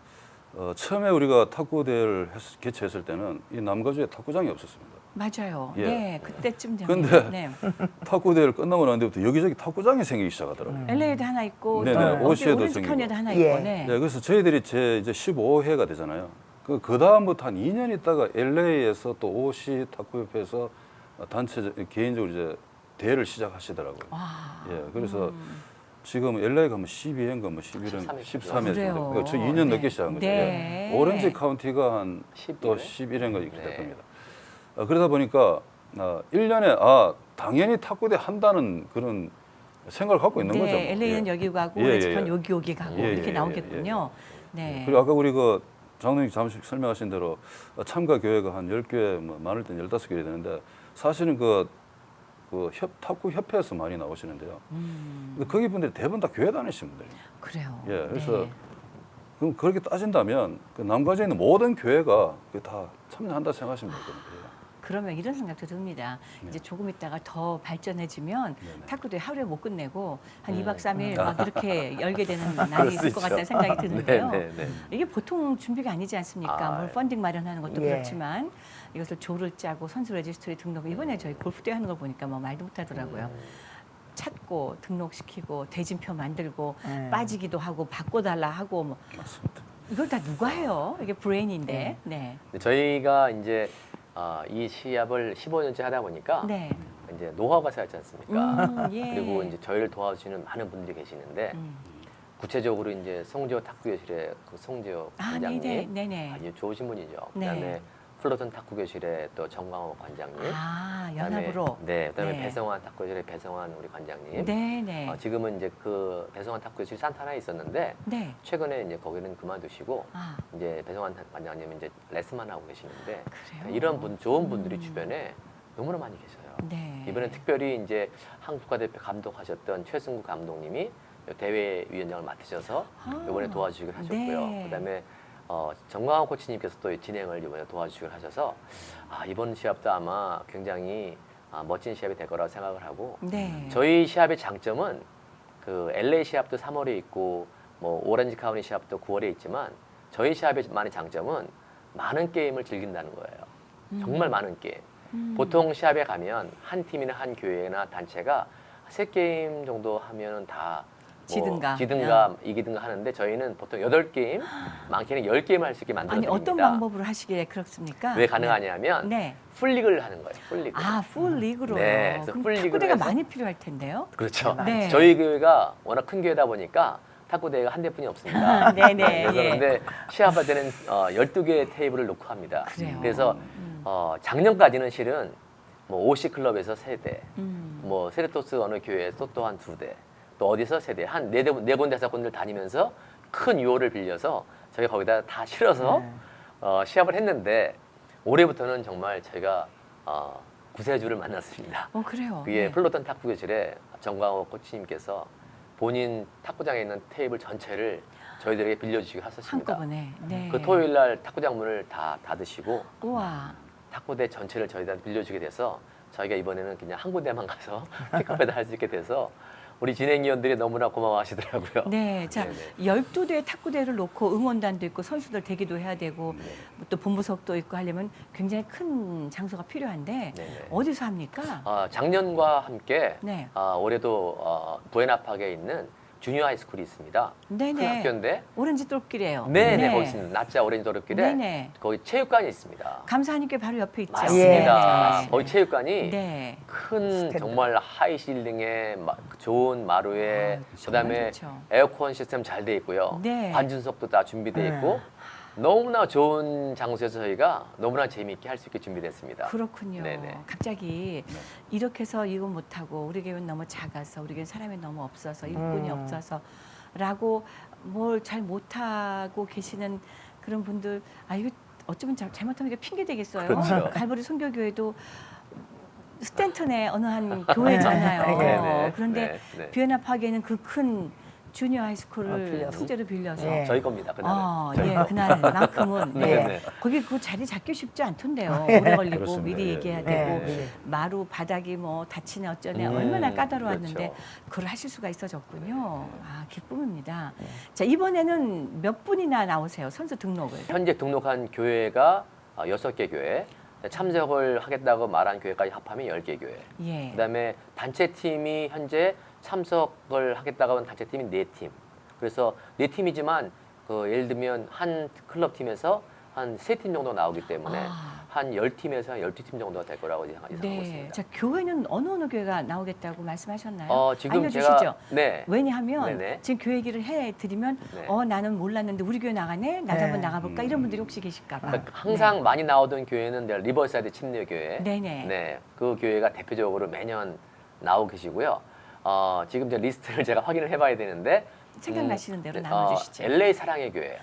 Speaker 3: 처음에 우리가 탁구대회를 개최했을 때는 이 남가주에 탁구장이 없었습니다.
Speaker 1: 맞아요.
Speaker 3: 예.
Speaker 1: 네, 그때쯤 되면.
Speaker 3: 근데
Speaker 1: 네.
Speaker 3: 탁구대회를 끝나고 난 뒤부터 여기저기 탁구장이 생기기 시작하더라고요.
Speaker 1: LA에도 하나 있고
Speaker 3: 네네,
Speaker 1: 또
Speaker 3: 오시에도
Speaker 1: 오렌지
Speaker 3: 생기고.
Speaker 1: 카운티에도 하나
Speaker 4: 예.
Speaker 1: 있고. 네.
Speaker 3: 네, 그래서 저희들이 제 이제 15회가 되잖아요. 그 다음부터 한 2년 있다가 LA에서 또 OC 탁구협회에서 단체 개인적으로 이제 대회를 시작하시더라고요.
Speaker 1: 와.
Speaker 3: 예, 그래서 지금 LA 가면 12회인가 뭐 11회, 13회
Speaker 1: 그래요.
Speaker 3: 정도. 그러니까 저 2년
Speaker 1: 네.
Speaker 3: 늦게 시작한 거죠.
Speaker 1: 네.
Speaker 3: 예. 오렌지 카운티가 한 또 11회인가 이렇게 될 겁니다. 그러다 보니까 1년에 당연히 탁구대 한다는 그런 생각을 갖고 있는
Speaker 1: 네,
Speaker 3: 거죠. 뭐.
Speaker 1: LA는
Speaker 3: 예.
Speaker 1: 여기 가고
Speaker 3: 예,
Speaker 1: 오렌지
Speaker 3: 예,
Speaker 1: 카운티
Speaker 3: 예.
Speaker 1: 여기 가고
Speaker 3: 예,
Speaker 1: 이렇게
Speaker 3: 예,
Speaker 1: 나오겠군요. 네.
Speaker 3: 그리고 아까 우리 그 장로님 잠시 설명하신 대로 참가 교회가 한 10교회, 뭐 많을 때는 15교회 되는데 사실은 탁구 협회에서 많이 나오시는데요. 근데 거기 분들이 대부분 다 교회 다니신 분들입니다.
Speaker 1: 그래요.
Speaker 3: 예, 그래서
Speaker 1: 네.
Speaker 3: 그럼 그렇게 따진다면 그 남가주에 있는 모든 교회가 다 참여한다 생각하시면 되거든요. 예.
Speaker 1: 그러면 이런 생각도 듭니다. 이제 조금 있다가 더 발전해지면
Speaker 3: 네네.
Speaker 1: 탁구도 하루에 못 끝내고 한 2박 3일 막 이렇게 열게 되는 날이 있을 것 같다는 생각이 드는데요.
Speaker 2: 네, 네.
Speaker 1: 이게 보통 준비가 아니지 않습니까? 뭘 펀딩 마련하는 것도
Speaker 4: 예.
Speaker 1: 그렇지만 이것을 조를 짜고 선수 레지스트리 등록 이번에 저희 골프대회 하는 걸 보니까 뭐 말도 못하더라고요. 찾고 등록시키고 대진표 만들고 빠지기도 하고 바꿔달라 하고 뭐
Speaker 3: 맞습니다.
Speaker 1: 이걸 다 누가 해요? 이게 브레인인데. 네.
Speaker 2: 근데 저희가 이제 이 시합을 15년째 하다 보니까
Speaker 1: 네.
Speaker 2: 이제 노하우가 쌓였지 않습니까?
Speaker 1: 예.
Speaker 2: 그리고 이제 저희를 도와주시는 많은 분들이 계시는데 구체적으로 이제 송지호 탁구교실의 그 송지호 관장님,
Speaker 1: 네네.
Speaker 2: 아주 좋으신 분이죠.
Speaker 1: 네.
Speaker 2: 그다음에 플로턴 탁구교실의 또 정광호 관장님,
Speaker 1: 연합으로.
Speaker 2: 그다음에
Speaker 1: 네.
Speaker 2: 배성환 탁구교실의 배성환 우리 관장님.
Speaker 1: 네네.
Speaker 2: 지금은 이제 그 배성환 탁구교실 산타나에 있었는데
Speaker 1: 네.
Speaker 2: 최근에 이제 거기는 그만두시고
Speaker 1: 아,
Speaker 2: 이제 배성환 관장님은 이제 레슨만 하고 계시는데
Speaker 1: 그래요?
Speaker 2: 이런 좋은 분들이 주변에 너무나 많이 계셔요.
Speaker 1: 네.
Speaker 2: 이번에 특별히 이제 한국 국가대표 감독하셨던 최승구 감독님이 대회위원장을 맡으셔서 이번에 도와주시기로 하셨고요.
Speaker 1: 네.
Speaker 2: 그다음에 정광환 코치님께서 또 진행을 이번에 도와주시기로 하셔서 이번 시합도 아마 굉장히 멋진 시합이 될 거라고 생각을 하고
Speaker 1: 네.
Speaker 2: 저희 시합의 장점은 그 LA 시합도 3월에 있고 뭐 오렌지 카운티 시합도 9월에 있지만 저희 시합의 많은 장점은 많은 게임을 즐긴다는 거예요. 정말 많은 게임. 보통 시합에 가면 한 팀이나 한 교회나 단체가 3게임 정도 하면은 다 지든가 이기든가 하는데 저희는 보통 8게임, 많게는 10게임을 할 수 있게 만들어
Speaker 1: 아니
Speaker 2: 드립니다.
Speaker 1: 어떤 방법으로 하시길래 그렇습니까?
Speaker 2: 왜 가능하냐면
Speaker 1: 네.
Speaker 2: 풀리그를 하는 거예요. 풀리그.
Speaker 1: 풀 리그로요.
Speaker 2: 네, 그래서
Speaker 1: 그럼
Speaker 2: 풀 리그로
Speaker 1: 탁구대가
Speaker 2: 해서-
Speaker 1: 많이 필요할 텐데요.
Speaker 2: 그렇죠.
Speaker 1: 네.
Speaker 2: 저희 교회가 워낙 큰 교회다 보니까 탁구 대회가 한 대뿐이 없습니다.
Speaker 1: 네네,
Speaker 2: 그래서
Speaker 1: 예.
Speaker 2: 근데 시합할 때는 12개의 테이블을 놓고 합니다.
Speaker 1: 그래요.
Speaker 2: 그래서 작년까지는 실은 뭐 OC 클럽에서 3대, 뭐 세레토스 어느 교회에서 또 한 2대, 또 어디서 3대, 한 4군데 5군데를 다니면서 큰 유호를 빌려서 저희 거기다 다 실어서 시합을 했는데 올해부터는 정말 저희가 구세주를 만났습니다.
Speaker 1: 그래요.
Speaker 2: 그게
Speaker 1: 네.
Speaker 2: 플로턴 탁구교실에 정광호 코치님께서 본인 탁구장에 있는 테이블 전체를 저희들에게 빌려주시고 하셨습니다.
Speaker 1: 한꺼번에. 네.
Speaker 2: 그 토요일 날 탁구장 문을 다 닫으시고
Speaker 1: 우와.
Speaker 2: 탁구대 전체를 저희한테 빌려주게 돼서 저희가 이번에는 그냥 한 군데만 가서 픽업해다 할 수 있게 돼서 우리 진행위원들이 너무나 고마워하시더라고요.
Speaker 1: 네, 자,
Speaker 2: 네네.
Speaker 1: 12대의 탁구대회를 놓고 응원단도 있고 선수들 대기도 해야 되고 또 본부석도 있고 하려면 굉장히 큰 장소가 필요한데
Speaker 2: 네네.
Speaker 1: 어디서 합니까?
Speaker 2: 작년과 함께
Speaker 1: 네.
Speaker 2: 올해도 부에나팍에 있는 주니어 하이스쿨이 있습니다.
Speaker 1: 네네.
Speaker 2: 큰 학교인데
Speaker 1: 오렌지 똘길이에요.
Speaker 2: 네네 거기 있습니다. 낮자 오렌지 도로길에
Speaker 1: 네네.
Speaker 2: 거기 체육관이 있습니다.
Speaker 1: 감사하니까 바로 옆에 있죠.
Speaker 2: 맞습니다.
Speaker 1: 네.
Speaker 2: 거기 체육관이
Speaker 1: 네.
Speaker 2: 큰 정말 하이 실링에 좋은 마루에 그다음에
Speaker 1: 정말 좋죠.
Speaker 2: 에어컨 시스템 잘 돼 있고요.
Speaker 1: 네.
Speaker 2: 관중석도 다 준비돼 있고 너무나 좋은 장소에서 저희가 너무나 재미있게 할 수 있게 준비됐습니다.
Speaker 1: 그렇군요.
Speaker 2: 네네.
Speaker 1: 갑자기 이렇게 해서 이거 못하고 우리 교회는 너무 작아서 우리 교회는 사람이 너무 없어서 일꾼이 없어서라고 뭘 잘 못하고 계시는 그런 분들 이거 어쩌면 잘못하면 이게 핑계 되겠어요.
Speaker 2: 그렇죠.
Speaker 1: 갈보리 선교교회도 스탠턴의 어느 한 교회잖아요.
Speaker 4: 네,
Speaker 2: 네,
Speaker 1: 그런데
Speaker 2: 네, 네.
Speaker 1: 비엔나파기에는 그 큰 주니어 하이스쿨을
Speaker 4: 빌려서.
Speaker 1: 수제로 빌려서
Speaker 4: 네.
Speaker 2: 저희 겁니다. 그날은.
Speaker 1: 예, 그날만큼은
Speaker 2: 네,
Speaker 1: 네.
Speaker 2: 네.
Speaker 1: 거기 그 자리 잡기 쉽지 않던데요. 오래 걸리고
Speaker 3: 그렇습니다.
Speaker 1: 미리
Speaker 3: 예,
Speaker 1: 얘기해야
Speaker 3: 예.
Speaker 1: 되고
Speaker 4: 네.
Speaker 1: 마루 바닥이 뭐 다치네 어쩌네 얼마나 까다로웠는데
Speaker 2: 그렇죠.
Speaker 1: 그걸 하실 수가 있어졌군요. 아, 기쁨입니다. 자, 이번에는 몇 분이나 나오세요? 선수 등록을.
Speaker 2: 현재 등록한 교회가 6개 교회, 참석을 하겠다고 말한 교회까지 합하면 10개 교회.
Speaker 1: 예.
Speaker 2: 그다음에 단체팀이 현재 참석을 하겠다고 한 단체팀이 4팀. 그래서 4팀이지만 예를 들면 한 클럽 팀에서 한 3팀 정도 나오기 때문에 한 10팀에서 한 12팀 정도가 될 거라고 예상하고
Speaker 1: 네.
Speaker 2: 있습니다.
Speaker 1: 자, 교회는 어느 교회가 나오겠다고 말씀하셨나요?
Speaker 2: 지금
Speaker 1: 알려주시죠.
Speaker 2: 제가 네.
Speaker 1: 왜냐하면
Speaker 2: 네네.
Speaker 1: 지금 교회 얘기를 해드리면
Speaker 2: 네.
Speaker 1: 나는 몰랐는데 우리 교회 나가네? 나도
Speaker 4: 네.
Speaker 1: 한번 나가볼까? 이런 분들이 혹시 계실까 봐.
Speaker 2: 그러니까 항상 많이 나오던 교회는 리버사이드 침례교회.
Speaker 1: 네네.
Speaker 2: 네, 그 교회가 대표적으로 매년 나오고 계시고요. 지금 제 리스트를 제가 확인을 해봐야 되는데
Speaker 1: 생각나시는 대로 나눠주시죠.
Speaker 2: LA 사랑의 교회.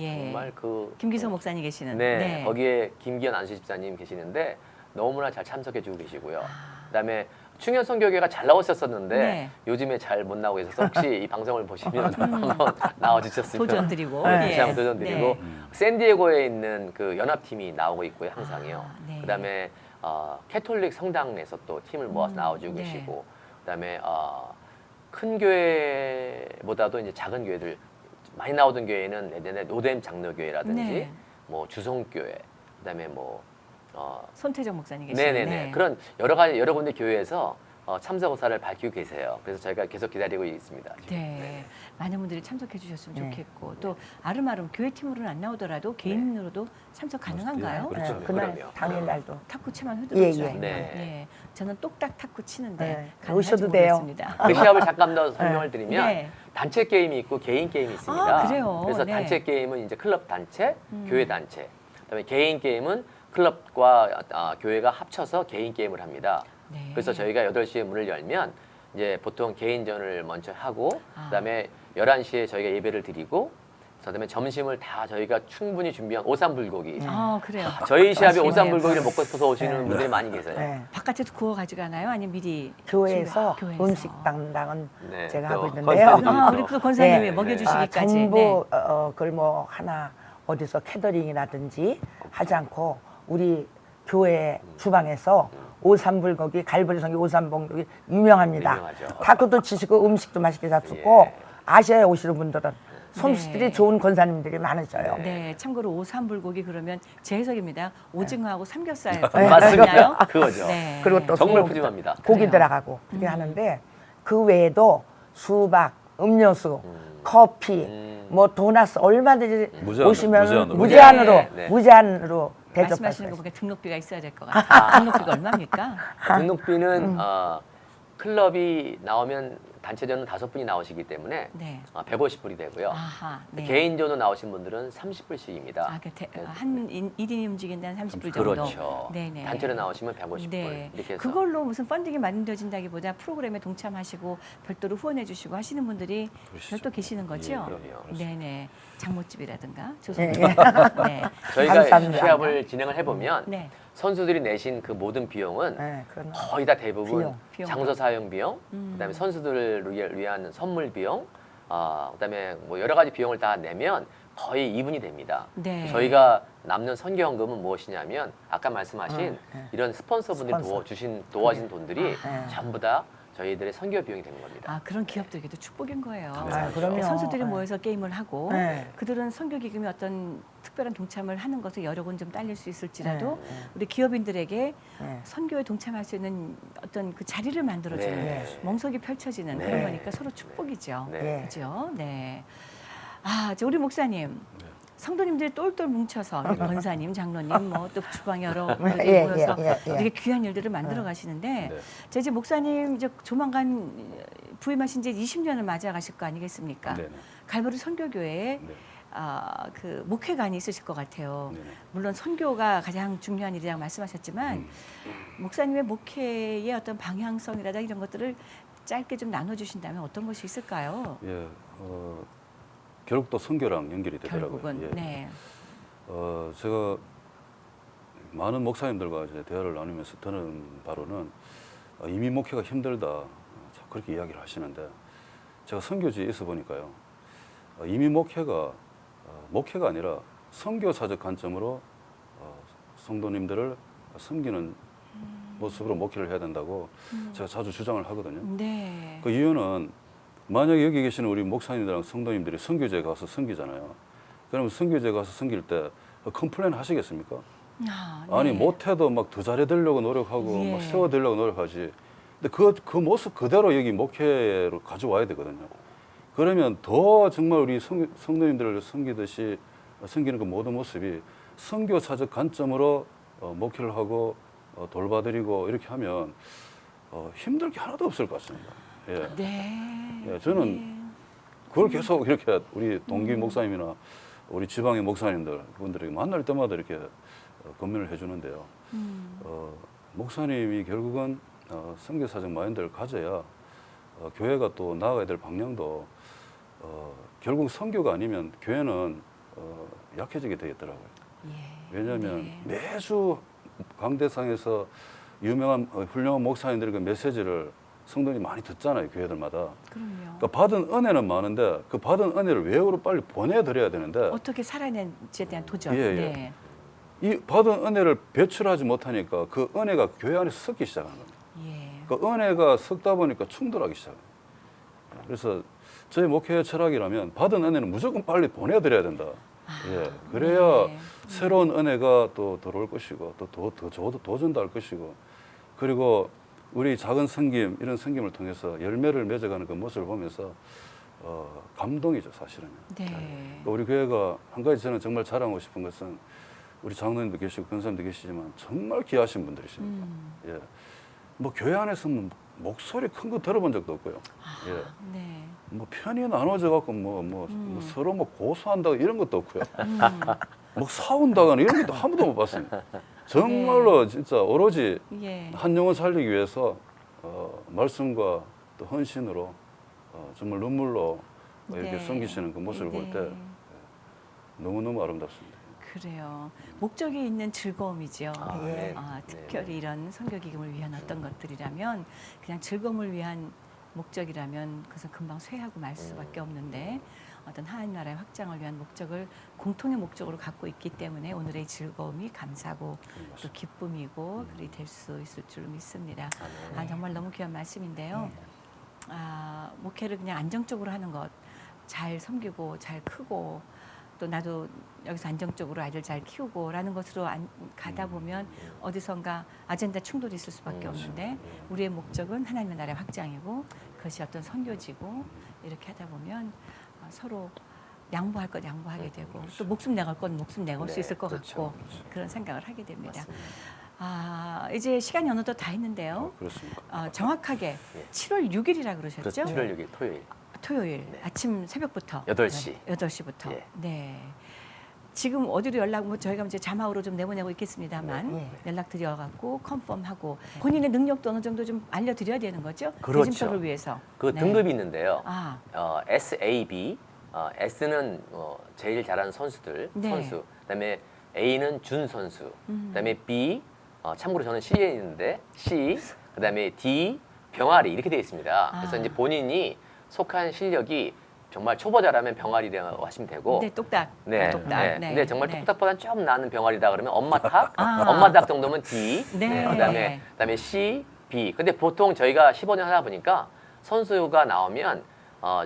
Speaker 1: 예.
Speaker 2: 정말
Speaker 1: 김기성 목사님 계시는.
Speaker 2: 네, 거기에 김기현 안수 집사님 계시는데 너무나 잘 참석해주고 계시고요. 그다음에 충현 선교교회가 잘 나오셨었는데
Speaker 1: 네.
Speaker 2: 요즘에 잘 못 나오고 있어서 혹시 이 방송을 보시면 한번 나와주셨으면
Speaker 1: 도전 드리고.
Speaker 2: 다시 한번 도전 드리고
Speaker 1: 네.
Speaker 2: 샌디에고에 있는 그 연합팀이 나오고 있고요, 항상요.
Speaker 1: 네.
Speaker 2: 그다음에 캐톨릭 성당에서 또 팀을 모아서 나와주고
Speaker 1: 네.
Speaker 2: 계시고, 그다음에 큰 교회보다도 이제 작은 교회들 많이 나오던 교회는 예전에 노뎀 장로교회라든지
Speaker 1: 네.
Speaker 2: 뭐 주성교회, 그다음에 뭐
Speaker 1: 손태정 목사님 계시는.
Speaker 2: 네네네 그런 여러 군데 교회에서 참석 의사를 밝히고 계세요. 그래서 저희가 계속 기다리고 있습니다. 지금.
Speaker 1: 네. 많은 분들이 참석해 주셨으면
Speaker 4: 네.
Speaker 1: 좋겠고 또 아름아름 교회 팀으로는 안 나오더라도 개인으로도 참석 가능한가요?
Speaker 3: 그렇죠.
Speaker 4: 네, 그날
Speaker 2: 그럼요.
Speaker 4: 당일날도
Speaker 1: 탁구채만
Speaker 4: 예,
Speaker 1: 휘두를 줄
Speaker 4: 예.
Speaker 1: 알고.
Speaker 2: 네.
Speaker 1: 예. 저는 똑딱 탁구 치는데
Speaker 4: 네.
Speaker 1: 가능할지
Speaker 4: 오셔도 돼요.
Speaker 1: 모르겠습니다.
Speaker 2: 그 시합을 잠깐 더 설명을 드리면
Speaker 1: 네.
Speaker 2: 단체 게임이 있고 개인 게임이 있습니다.
Speaker 1: 아, 그래요?
Speaker 2: 그래서
Speaker 1: 네.
Speaker 2: 단체 게임은 이제 클럽 단체, 교회 단체. 그다음에 개인 게임은 클럽과 교회가 합쳐서 개인 게임을 합니다.
Speaker 1: 네.
Speaker 2: 그래서 저희가 8시에 문을 열면 이제 보통 개인전을 먼저 하고
Speaker 1: 아.
Speaker 2: 그다음에 11시에 저희가 예배를 드리고 그다음에 점심을 다 저희가 충분히 준비한 오삼불고기.
Speaker 1: 그래요.
Speaker 2: 저희 시합에
Speaker 1: 맛있네요.
Speaker 2: 오삼불고기를 먹고 싶어서 오시는
Speaker 4: 네.
Speaker 2: 분들이 많이 계세요.
Speaker 4: 네.
Speaker 1: 바깥에서 구워 가져가나요? 아니면 미리
Speaker 4: 교회에서
Speaker 1: 교회에서.
Speaker 4: 음식 담당은
Speaker 2: 네,
Speaker 4: 제가
Speaker 2: 또
Speaker 4: 하고 있는데요.
Speaker 2: 권사님이
Speaker 1: 우리 그 권사님이
Speaker 4: 네.
Speaker 1: 먹여주시기까지.
Speaker 4: 전부 그걸 뭐 하나 어디서 캐더링이라든지 하지 않고 우리 교회 주방에서 오삼불고기, 갈보리 성기 오삼불고기 유명합니다.
Speaker 2: 유명하죠.
Speaker 4: 탁구도 치시고 음식도 맛있게 잡수고
Speaker 2: 예.
Speaker 4: 아시아에 오시는 분들은 손수들이
Speaker 1: 네.
Speaker 4: 좋은 권사님들이 많으셔요.
Speaker 1: 네, 참고로 오삼불고기 그러면 제 해석입니다. 오징어하고 삼겹살
Speaker 2: 맞습니다. 그거죠.
Speaker 1: 네.
Speaker 4: 그리고 또
Speaker 2: 정말
Speaker 4: 소고기,
Speaker 2: 푸짐합니다.
Speaker 4: 고기
Speaker 1: 그래요.
Speaker 4: 들어가고 그렇게 하는데 그 외에도 수박, 음료수, 커피, 뭐 도나스 얼마든지
Speaker 3: 무제한으로,
Speaker 4: 오시면
Speaker 3: 무제한으로.
Speaker 4: 무제한으로
Speaker 2: 네, 네.
Speaker 4: 무제한으로
Speaker 1: 말씀하시는
Speaker 4: 대접하시는
Speaker 1: 거 보니까 등록비가 있어야 될 것 같아요. 등록비가 얼마입니까?
Speaker 2: 등록비는 클럽이 나오면 단체전은 5분이 나오시기 때문에
Speaker 1: 네.
Speaker 2: 150불이 되고요.
Speaker 1: 아하, 네.
Speaker 2: 개인전으로 나오신 분들은 30불씩입니다.
Speaker 1: 한 1인이 움직인다는 30불 정도.
Speaker 2: 그렇죠.
Speaker 1: 네네.
Speaker 2: 단체로 나오시면 150불
Speaker 1: 네.
Speaker 2: 이렇게 해서
Speaker 1: 그걸로 무슨 펀딩이 마련되어진다기보다 프로그램에 동참하시고 별도로 후원해주시고 하시는 분들이
Speaker 3: 그러시죠.
Speaker 1: 별도 계시는 거죠?
Speaker 2: 예, 그럼요.
Speaker 1: 네네. 장모집이라든가
Speaker 4: 예,
Speaker 1: 조선집.
Speaker 4: 예.
Speaker 1: 네.
Speaker 2: 저희가
Speaker 4: 감사합니다.
Speaker 2: 시합을 진행을 해보면
Speaker 1: 네.
Speaker 2: 선수들이 내신 그 모든 비용은
Speaker 4: 네, 그런 거.
Speaker 2: 거의 다 대부분
Speaker 1: 비용.
Speaker 2: 장소 사용 비용, 그다음에 선수들을 위한 선물 비용, 그다음에 뭐 여러 가지 비용을 다 내면 거의 2분이 됩니다.
Speaker 1: 네.
Speaker 2: 저희가 남는 선교헌금은 무엇이냐면 아까 말씀하신
Speaker 4: 네.
Speaker 2: 이런 스폰서분들이
Speaker 4: 스폰서.
Speaker 2: 도와준 돈들이
Speaker 4: 네.
Speaker 2: 전부 다 저희들의 선교 비용이 되는 겁니다.
Speaker 1: 아, 그런 기업들에게도 축복인 거예요.
Speaker 4: 아, 그럼요.
Speaker 1: 선수들이
Speaker 4: 네.
Speaker 1: 모여서 게임을 하고
Speaker 4: 네.
Speaker 1: 그들은 선교 기금이 어떤 특별한 동참을 하는 것을 여러 군 좀 딸릴 수 있을지라도
Speaker 4: 네, 네.
Speaker 1: 우리 기업인들에게
Speaker 4: 네.
Speaker 1: 선교에 동참할 수 있는 어떤 그 자리를 만들어주는
Speaker 2: 네.
Speaker 1: 멍석이 펼쳐지는
Speaker 2: 네.
Speaker 1: 그런 거니까 서로 축복이죠.
Speaker 2: 네.
Speaker 4: 네.
Speaker 1: 그죠? 네. 우리 목사님. 성도님들이 똘똘 뭉쳐서 우리 권사님, 장로님, 뭐 또 주방 여러 분들이
Speaker 4: 예,
Speaker 1: 모여서
Speaker 4: 예, 예, 예.
Speaker 1: 이렇게 귀한 일들을 만들어 가시는데
Speaker 3: 네.
Speaker 1: 제 이제 목사님 이제 조만간 부임하신 지 20년을 맞아가실 거 아니겠습니까?
Speaker 3: 네네.
Speaker 1: 갈보리 선교교회에
Speaker 3: 네.
Speaker 1: 그 목회관이 있으실 것 같아요.
Speaker 3: 네네.
Speaker 1: 물론 선교가 가장 중요한 일이라고 말씀하셨지만 목사님의 목회의 어떤 방향성이라든가 이런 것들을 짧게 좀 나눠주신다면 어떤 것이 있을까요?
Speaker 3: 예, 결국 또 선교랑 연결이 되더라고요.
Speaker 1: 결국은
Speaker 3: 예.
Speaker 1: 네.
Speaker 3: 제가 많은 목사님들과 이제 대화를 나누면서 드는 바로는 이민 목회가 힘들다 그렇게 이야기를 하시는데 제가 선교지에 있어 보니까요 이민 목회가 목회가 아니라 선교사적 관점으로 성도님들을 섬기는 모습으로 목회를 해야 된다고 제가 자주 주장을 하거든요.
Speaker 1: 네.
Speaker 3: 그 이유는 만약에 여기 계시는 우리 목사님들이랑 성도님들이 선교지에 가서 섬기잖아요. 그러면 선교지에 가서 섬길 때 컴플레인 하시겠습니까? 아니
Speaker 1: 네.
Speaker 3: 못해도 막 더 잘해드리려고 노력하고
Speaker 1: 예.
Speaker 3: 막 세워드리려고 노력하지. 근데 그 모습 그대로 여기 목회로 가져와야 되거든요. 그러면 더 정말 우리 성도님들을 섬기듯이 섬기는 그 모든 모습이 선교사적 관점으로 목회를 하고 돌봐드리고 이렇게 하면 힘들 게 하나도 없을 것 같습니다. 예.
Speaker 1: 네.
Speaker 3: 예, 저는 그걸 계속 이렇게 우리 동기 목사님이나 우리 지방의 목사님들 그분들에게 만날 때마다 이렇게 권면을 해주는데요. 목사님이 결국은 선교사적 마인드를 가져야 교회가 또 나아가야 될 방향도 결국 선교가 아니면 교회는 약해지게 되겠더라고요.
Speaker 1: 예.
Speaker 3: 왜냐하면
Speaker 1: 네.
Speaker 3: 매주 강대상에서 유명한 훌륭한 목사님들의 그 메시지를 성도들이 많이 듣잖아요, 교회들마다.
Speaker 1: 그럼요.
Speaker 3: 그러니까 받은 은혜는 많은데 그 받은 은혜를 외우로 빨리 보내드려야 되는데
Speaker 1: 어떻게 살아낸지에 대한 도전.
Speaker 3: 예, 예.
Speaker 1: 네.
Speaker 3: 이 받은 은혜를 배출하지 못하니까 그 은혜가 교회 안에서 섞기 시작하는 겁니다.
Speaker 1: 예.
Speaker 3: 그 은혜가 섞다 보니까 충돌하기 시작해요. 그래서 저희 목회 철학이라면 받은 은혜는 무조건 빨리 보내드려야 된다. 예, 그래야
Speaker 1: 네.
Speaker 3: 새로운 은혜가 또 들어올 것이고 또 도전도 할 것이고 그리고 우리 작은 섬김 이런 섬김을 통해서 열매를 맺어가는 그 모습을 보면서 감동이죠 사실은.
Speaker 1: 네.
Speaker 3: 우리 교회가 한 가지 저는 정말 자랑하고 싶은 것은 우리 장로님도 계시고 권사님도 계시지만 정말 귀하신 분들이십니다. 예, 뭐 교회 안에서 뭐 목소리 큰 거 들어본 적도 없고요. 예.
Speaker 1: 네.
Speaker 3: 뭐 편이 나눠져 갖고 뭐 서로 뭐 고소한다고 이런 것도 없고요. 뭐 싸운다거나 이런 것도 한 번도 못 봤습니다. 정말로 진짜 오로지
Speaker 1: 예.
Speaker 3: 한 영혼 살리기 위해서 말씀과 또 헌신으로 정말 눈물로 이렇게
Speaker 1: 네.
Speaker 3: 섬기시는 그 모습을 볼 때
Speaker 1: 네.
Speaker 3: 너무너무 아름답습니다.
Speaker 1: 그래요. 목적이 있는 즐거움이죠.
Speaker 4: 예.
Speaker 1: 특별히 이런 선교 기금을 위한 어떤 것들이라면 그냥 즐거움을 위한 목적이라면 그것은 금방 쇠하고 말 수밖에 없는데 어떤 하나님 나라의 확장을 위한 목적을 공통의 목적으로 갖고 있기 때문에 오늘의 즐거움이 감사고 또 기쁨이고 그리 될 수 있을 줄 믿습니다. 정말 너무 귀한 말씀인데요. 목회를 그냥 안정적으로 하는 것, 잘 섬기고 잘 크고 또 나도 여기서 안정적으로 아이들 잘 키우고라는 것으로 가다 보면 어디선가 아젠다 충돌이 있을 수밖에 없는데 우리의 목적은 하나님의 나라의 확장이고 그것이 어떤 선교지고 이렇게 하다 보면 서로 양보할 것 양보하게 되고 또 목숨 내갈 건 목숨 내걸 수 있을 것 같고 그런 생각을 하게 됩니다. 이제 시간이 어느덧 다 했는데요.
Speaker 3: 그렇습니까?
Speaker 1: 정확하게 7월 6일이라 그러셨죠?
Speaker 2: 그렇죠. 7월 6일 토요일.
Speaker 1: 토요일 아침 새벽부터
Speaker 2: 8시.
Speaker 1: 8시부터.
Speaker 2: 예.
Speaker 1: 네. 지금 어디로 저희가 이제 자막으로 좀 내보내고 있겠습니다만
Speaker 4: 네.
Speaker 1: 연락 드려갖고 컨펌하고 본인의 능력도 어느 정도 좀 알려드려야 되는 거죠?
Speaker 2: 그렇죠.
Speaker 1: 대진표를 위해서.
Speaker 2: 그
Speaker 1: 네.
Speaker 2: 등급이 있는데요.
Speaker 1: SAB.
Speaker 2: S는 제일 잘하는 선수들,
Speaker 1: 네.
Speaker 2: 선수. 그다음에 A는 준 선수. 그다음에 B 참고로 저는 C에 있는데 C. 그다음에 D 병아리 이렇게 되어 있습니다. 그래서 이제 본인이 속한 실력이 정말 초보자라면 병아리라고 하시면 되고.
Speaker 1: 네, 똑딱.
Speaker 2: 네.
Speaker 1: 똑딱.
Speaker 2: 네.
Speaker 1: 네.
Speaker 2: 근데 정말
Speaker 1: 네.
Speaker 2: 똑딱보다는 좀 나는 병아리다 그러면 엄마 닭. 엄마 닭 정도면 D.
Speaker 1: 네.
Speaker 2: 그다음에 C, B. 근데 보통 저희가 15년 하다 보니까 선수가 나오면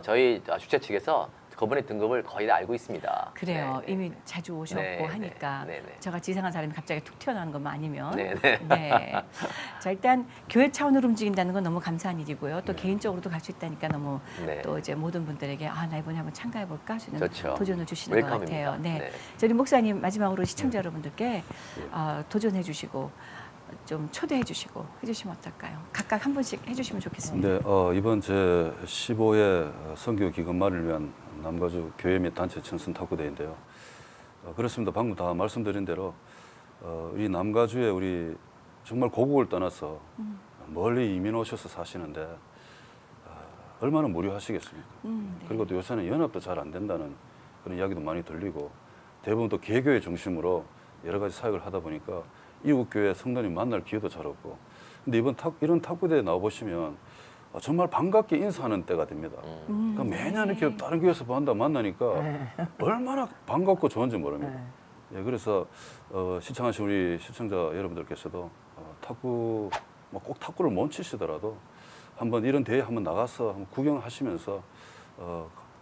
Speaker 2: 저희 주최 측에서 그분의 등급을 거의 다 알고 있습니다.
Speaker 1: 그래요.
Speaker 2: 네,
Speaker 1: 이미 자주 오셨고
Speaker 2: 네,
Speaker 1: 하니까
Speaker 2: 네, 네.
Speaker 1: 저같이 이상한 사람이 갑자기 툭 튀어나오는 것만 아니면
Speaker 2: 네, 네.
Speaker 1: 네. 자, 일단 교회 차원으로 움직인다는 건 너무 감사한 일이고요. 또 개인적으로도 갈 수 있다니까 너무
Speaker 2: 네.
Speaker 1: 또 이제 모든 분들에게 나 이번에 한번 참가해 볼까 하시는
Speaker 2: 좋죠.
Speaker 1: 도전을 주시는 것
Speaker 2: 웰컴입니다.
Speaker 1: 같아요. 네.
Speaker 2: 네.
Speaker 1: 저희 목사님 마지막으로 시청자 여러분들께 도전해 주시고 좀 초대해 주시고 해주시면 어떨까요? 각각 한 분씩 해주시면 좋겠습니다.
Speaker 3: 네, 이번 제 15회 선교 기금만을 위한 남가주 교회 및 단체 천선 탁구대회인데요. 그렇습니다. 방금 다 말씀드린 대로 우리 남가주에 우리 정말 고국을 떠나서 멀리 이민 오셔서 사시는데 얼마나 무료하시겠습니까?
Speaker 1: 네.
Speaker 3: 그리고 또 요새는 연합도 잘 안 된다는 그런 이야기도 많이 들리고 대부분 또 개교의 중심으로 여러 가지 사역을 하다 보니까 이웃 교회 성도님 만날 기회도 잘 없고. 근데 이런 탁구대에 나와 보시면 정말 반갑게 인사하는 때가 됩니다. 그러니까 매년 이렇게 다른 교회에서 만나니까 얼마나 반갑고 좋은지 모릅니다. 예, 그래서 시청하신 우리 시청자 여러분들께서도 탁구 꼭 탁구를 못 치시더라도 한번 이런 대회 한번 나가서 한번 구경하시면서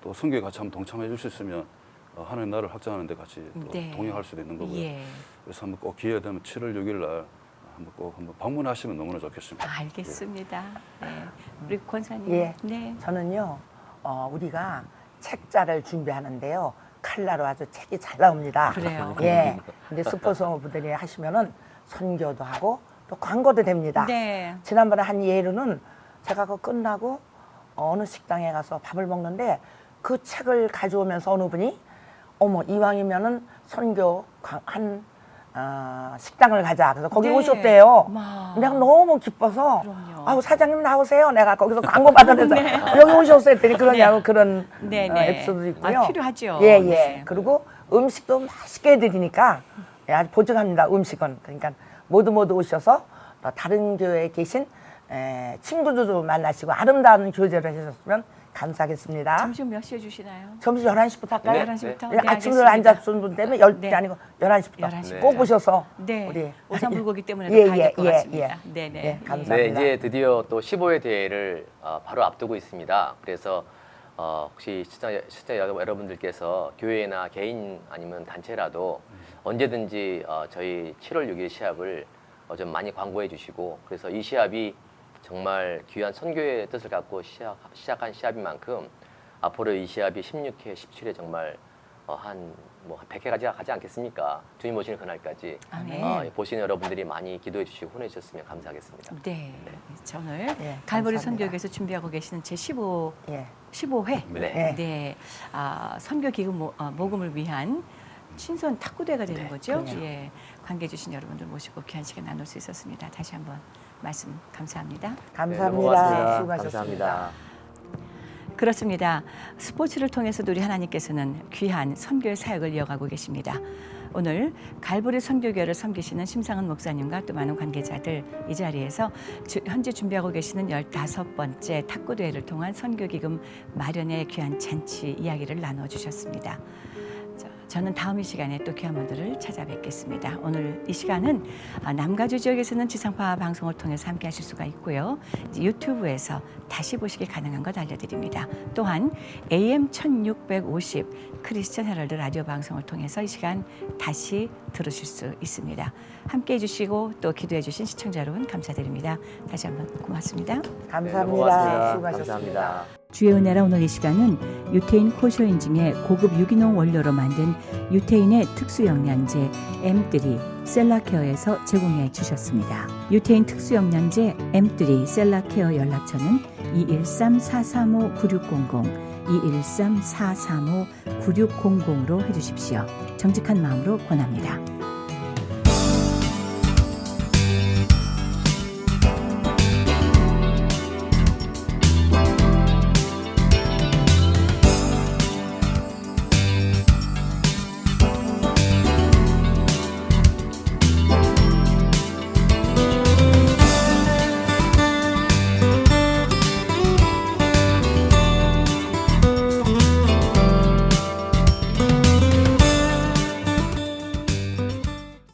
Speaker 3: 또 선교에 같이 한번 동참해 주실 수 있으면 하나님 나라를 확장하는 데 같이 또
Speaker 1: 네.
Speaker 3: 동행할 수도 있는 거고요.
Speaker 1: 예.
Speaker 3: 그래서 한번 꼭 기회가 되면 7월 6일 날 한번 방문하시면 너무나 좋겠습니다.
Speaker 1: 알겠습니다. 네. 우리 권사님.
Speaker 4: 예.
Speaker 1: 네.
Speaker 4: 저는요, 우리가 책자를 준비하는데요. 칼라로 아주 책이 잘 나옵니다.
Speaker 1: 그래요?
Speaker 4: 예. 근데 스포츠부들이 하시면은 선교도 하고 또 광고도 됩니다.
Speaker 1: 네.
Speaker 4: 지난번에 한 예로는 제가 그거 끝나고 어느 식당에 가서 밥을 먹는데 그 책을 가져오면서 어느 분이 어머, 이왕이면은 선교 한 식당을 가자. 그래서 거기
Speaker 1: 네.
Speaker 4: 오셨대요.
Speaker 1: 마.
Speaker 4: 내가 너무 기뻐서
Speaker 1: 그럼요.
Speaker 4: 아우 사장님 나오세요. 내가 거기서 광고 받아내서 여기 오셨어요 했더니 그러냐고 그런 에피소드도 있고요.
Speaker 1: 필요하죠.
Speaker 4: 예, 예.
Speaker 1: 네.
Speaker 4: 그리고 음식도 맛있게 해드리니까 아주 보증합니다. 음식은. 그러니까 모두 오셔서 또 다른 교회에 계신 친구들도 만나시고 아름다운 교제를 해주셨으면 감사하겠습니다.
Speaker 1: 점심 몇 시에 주시나요?
Speaker 4: 점심 11시부터 할까요?
Speaker 2: 네.
Speaker 1: 11시부터?
Speaker 4: 네, 아침을 안 잡수는 분 때문에 10시
Speaker 1: 네.
Speaker 4: 아니고 11시부터
Speaker 1: 11시.
Speaker 4: 꼭 오셔서
Speaker 1: 네.
Speaker 4: 우리
Speaker 1: 오삼불고기 때문에도
Speaker 4: 예,
Speaker 1: 가야 될 것
Speaker 4: 예,
Speaker 1: 같습니다.
Speaker 4: 예.
Speaker 1: 네네.
Speaker 4: 예, 감사합니다.
Speaker 2: 네, 이제 드디어 또 15회 대회를 바로 앞두고 있습니다. 그래서 혹시 시청자 여러분들께서 교회나 개인 아니면 단체라도 언제든지 저희 7월 6일 시합을 좀 많이 광고해 주시고, 그래서 이 시합이 정말 귀한 선교의 뜻을 갖고 시작한 시합인 만큼 앞으로 이 시합이 16회, 17회 정말 한 100회까지 가지 않겠습니까? 주님 오시는 그날까지
Speaker 1: 아멘.
Speaker 2: 보시는 여러분들이 많이 기도해 주시고 후원해 주셨으면 감사하겠습니다.
Speaker 1: 네. 오늘
Speaker 4: 예,
Speaker 1: 갈보리
Speaker 4: 감사합니다.
Speaker 1: 선교교에서 준비하고 계시는 제 15회
Speaker 2: 네.
Speaker 1: 네. 선교 기금 모금을 위한 친선 탁구대회가 되는 거죠.
Speaker 4: 그렇죠.
Speaker 1: 예. 관계 주신 여러분들 모시고 귀한 시간 나눌 수 있었습니다. 다시 한번 말씀 감사합니다.
Speaker 2: 네, 너무
Speaker 4: 감사합니다.
Speaker 2: 고맙습니다.
Speaker 4: 수고하셨습니다.
Speaker 2: 감사합니다.
Speaker 1: 그렇습니다. 스포츠를 통해서도 우리 하나님께서는 귀한 선교의 사역을 이어가고 계십니다. 오늘 갈보리 선교교회를 섬기시는 심상은 목사님과 또 많은 관계자들 이 자리에서 현재 준비하고 계시는 15번째 탁구대회를 통한 선교기금 마련의 귀한 잔치 이야기를 나눠주셨습니다. 저는 다음 이 시간에 또 귀한 분들을 찾아뵙겠습니다. 오늘 이 시간은 남가주 지역에서는 지상파 방송을 통해서 함께 하실 수가 있고요. 이제 유튜브에서 다시 보시기 가능한 것 알려드립니다. 또한 AM 1650 크리스천 헤럴드 라디오 방송을 통해서 이 시간 다시 들으실 수 있습니다. 함께 해주시고 또 기도해 주신 시청자 여러분 감사드립니다. 다시 한번 고맙습니다.
Speaker 4: 감사합니다.
Speaker 2: 네, 고맙습니다.
Speaker 4: 수고하셨습니다.
Speaker 2: 감사합니다.
Speaker 1: 주의 은혜라 오늘 이 시간은 유태인 코쇼인증의 고급 유기농 원료로 만든 유태인의 특수 영양제 M3 셀라케어에서 제공해 주셨습니다. 유태인 특수 영양제 M3 셀라케어 연락처는 213-435-9600 213-435-9600로 해주십시오. 정직한 마음으로 권합니다.